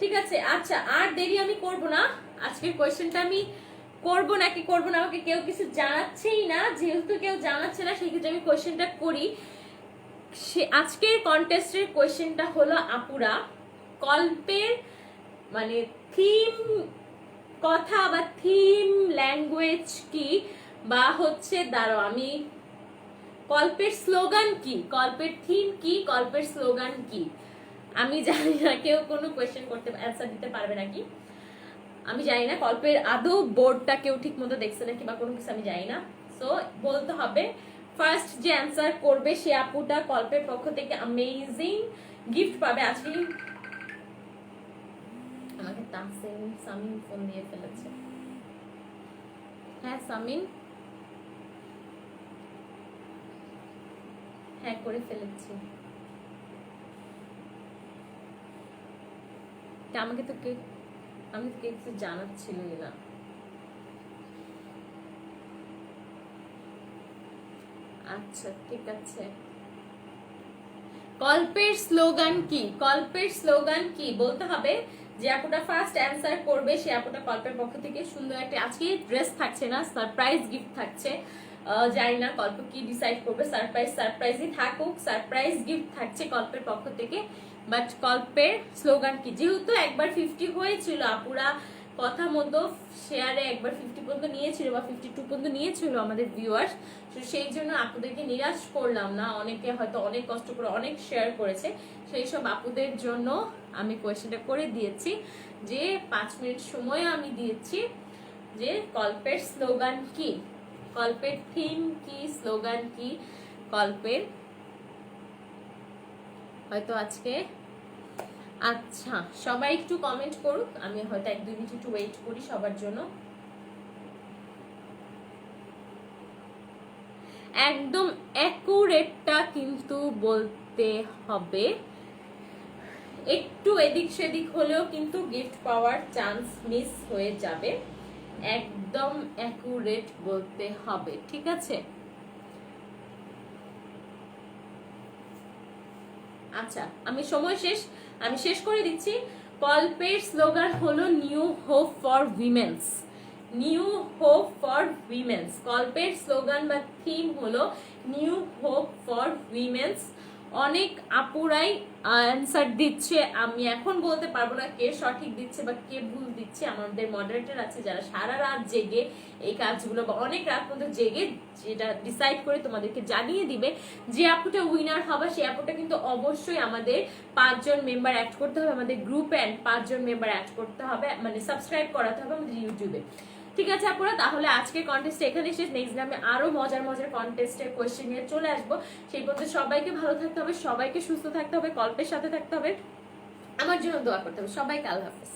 ঠিক আছে, আচ্ছা আর দেরি আমি করব না। আজকের কোয়েশ্চেনটা আমি করব নাকি করব না আমাকে কেউ কিছু জানাচ্ছেই না, যেহেতু কেউ জানাচ্ছে না সেই ক্ষেত্রে আমি কোয়েশ্চেনটা করি। আজকের কন্টেস্টের কোয়েশ্চেনটা হলো আপুরা, কল্পের মানে থিম কথা বা থিম ল্যাঙ্গুয়েজ কি, বা হচ্ছে দাঁড়ো আমি কল্পের স্লোগান কি, কল্পের থিম কি, কল্পের স্লোগান কি। আমি জানি না কেউ কোনো কোয়েশ্চেন করতে অ্যান্সার দিতে পারবে নাকি, আমি জানি না কল্পের আদৌ বোর্ডটা কেউ ঠিক মতো দেখছে নাকি বা কোনো কিছু আমি জানি না। সো বলতে হবে, ফার্স্ট যে অ্যান্সার করবে সে আপুটা কল্পের পক্ষ থেকে অ্যামেজিং গিফট পাবে। আজকে আমাকে তাসিম সামিন ফোন দিয়ে ফেলেছে। হ্যাঁ সামিন, হ্যাঁ করে ফেলেছি। আমাকে তো কে, আমি তো কিছু জানাচ্ছিলই না। আচ্ছা ঠিক আছে, কল্পের স্লোগান কি, কল্পের স্লোগান কি বলতে হবে। যে আপুটা ফার্স্ট অ্যান্সার করবে সে আপুটা কল্পের পক্ষ থেকে সুন্দর একটা, আজকে ড্রেস থাকছে না, সারপ্রাইজ গিফট থাকছে। জানি না কল্প কি ডিসাইড করবে, সারপ্রাইজই থাকুক, সারপ্রাইজ গিফট থাকছে কল্পের পক্ষ থেকে। বাট কল্পের স্লোগান কি, যেহেতু একবার 50 হয়েছিল, আপুরা কথা মতো শেয়ারে একবার 50 পর্যন্ত নিয়েছিল বা 52 পর্যন্ত নিয়েছিল আমাদের ভিউয়ার্স, তো সেই জন্য আপুদেরকে নিরাশ করলাম না। অনেকে হয়তো অনেক কষ্ট করে অনেক শেয়ার করেছে, সেই সব আপুদের জন্য আমি কোয়েশ্চেনটা করে দিয়েছি, যে 5 মিনিট সময় আমি দিয়েছি যে কল্পের স্লোগান কি, কল্পের থিম কি, স্লোগান কি কল্পের, হয়তো আজকে। আচ্ছা সবাই একটু কমেন্ট করুক, আমি হয়তো 1-2 মিনিট একটু ওয়েট করি সবার জন্য। একদম অ্যাকুরেটটা কিন্তু বলতে হবে, একটু এদিক সেদিক হলেও কিন্তু গিফট পাওয়ার চান্স মিস হয়ে যাবে। একদম অ্যাকুরেট বলতে হবে, ঠিক আছে? আচ্ছা আমি সময় শেষ, আমি শেষ করে দিচ্ছি। কল্পের স্লোগান হলো new hope for womens, new hope for womens. কল্পের স্লোগান বা থিম হলো নিউ হোপ ফর উইমেন্স। অনেক আপুরাই অ্যান্সার দিচ্ছে, আমি এখন বলতে পারবো না কে সঠিক দিচ্ছে বা কে ভুল দিচ্ছে। আমাদের মডারেটর আছে যারা সারা রাত জেগে এই কাজগুলো বা অনেক রাত পর্যন্ত জেগে যেটা ডিসাইড করে তোমাদেরকে জানিয়ে দিবে যে আপুটা উইনার হবে। সেই আপুটা কিন্তু অবশ্যই আমাদের 5 জন মেম্বার অ্যাড করতে হবে, আমাদের গ্রুপে 5 জন মেম্বার অ্যাড করতে হবে, মানে সাবস্ক্রাইব করাতে হবে আমাদের ইউটিউবে। ঠিক আছে আপুরা, তাহলে আজকের কন্টেস্ট এখানে শেষ। নেক্সট আমি আরো মজার মজার কন্টেস্টের কোয়েশ্চেন নিয়ে চলে আসবো। সেই পর্যন্ত সবাইকে ভালো থাকতে হবে, সবাইকে সুস্থ থাকতে হবে, কল্পের সাথে থাকতে হবে, আমার জন্য দোয়া করতে হবে। সবাইকে আল্লাহ হাফেজ।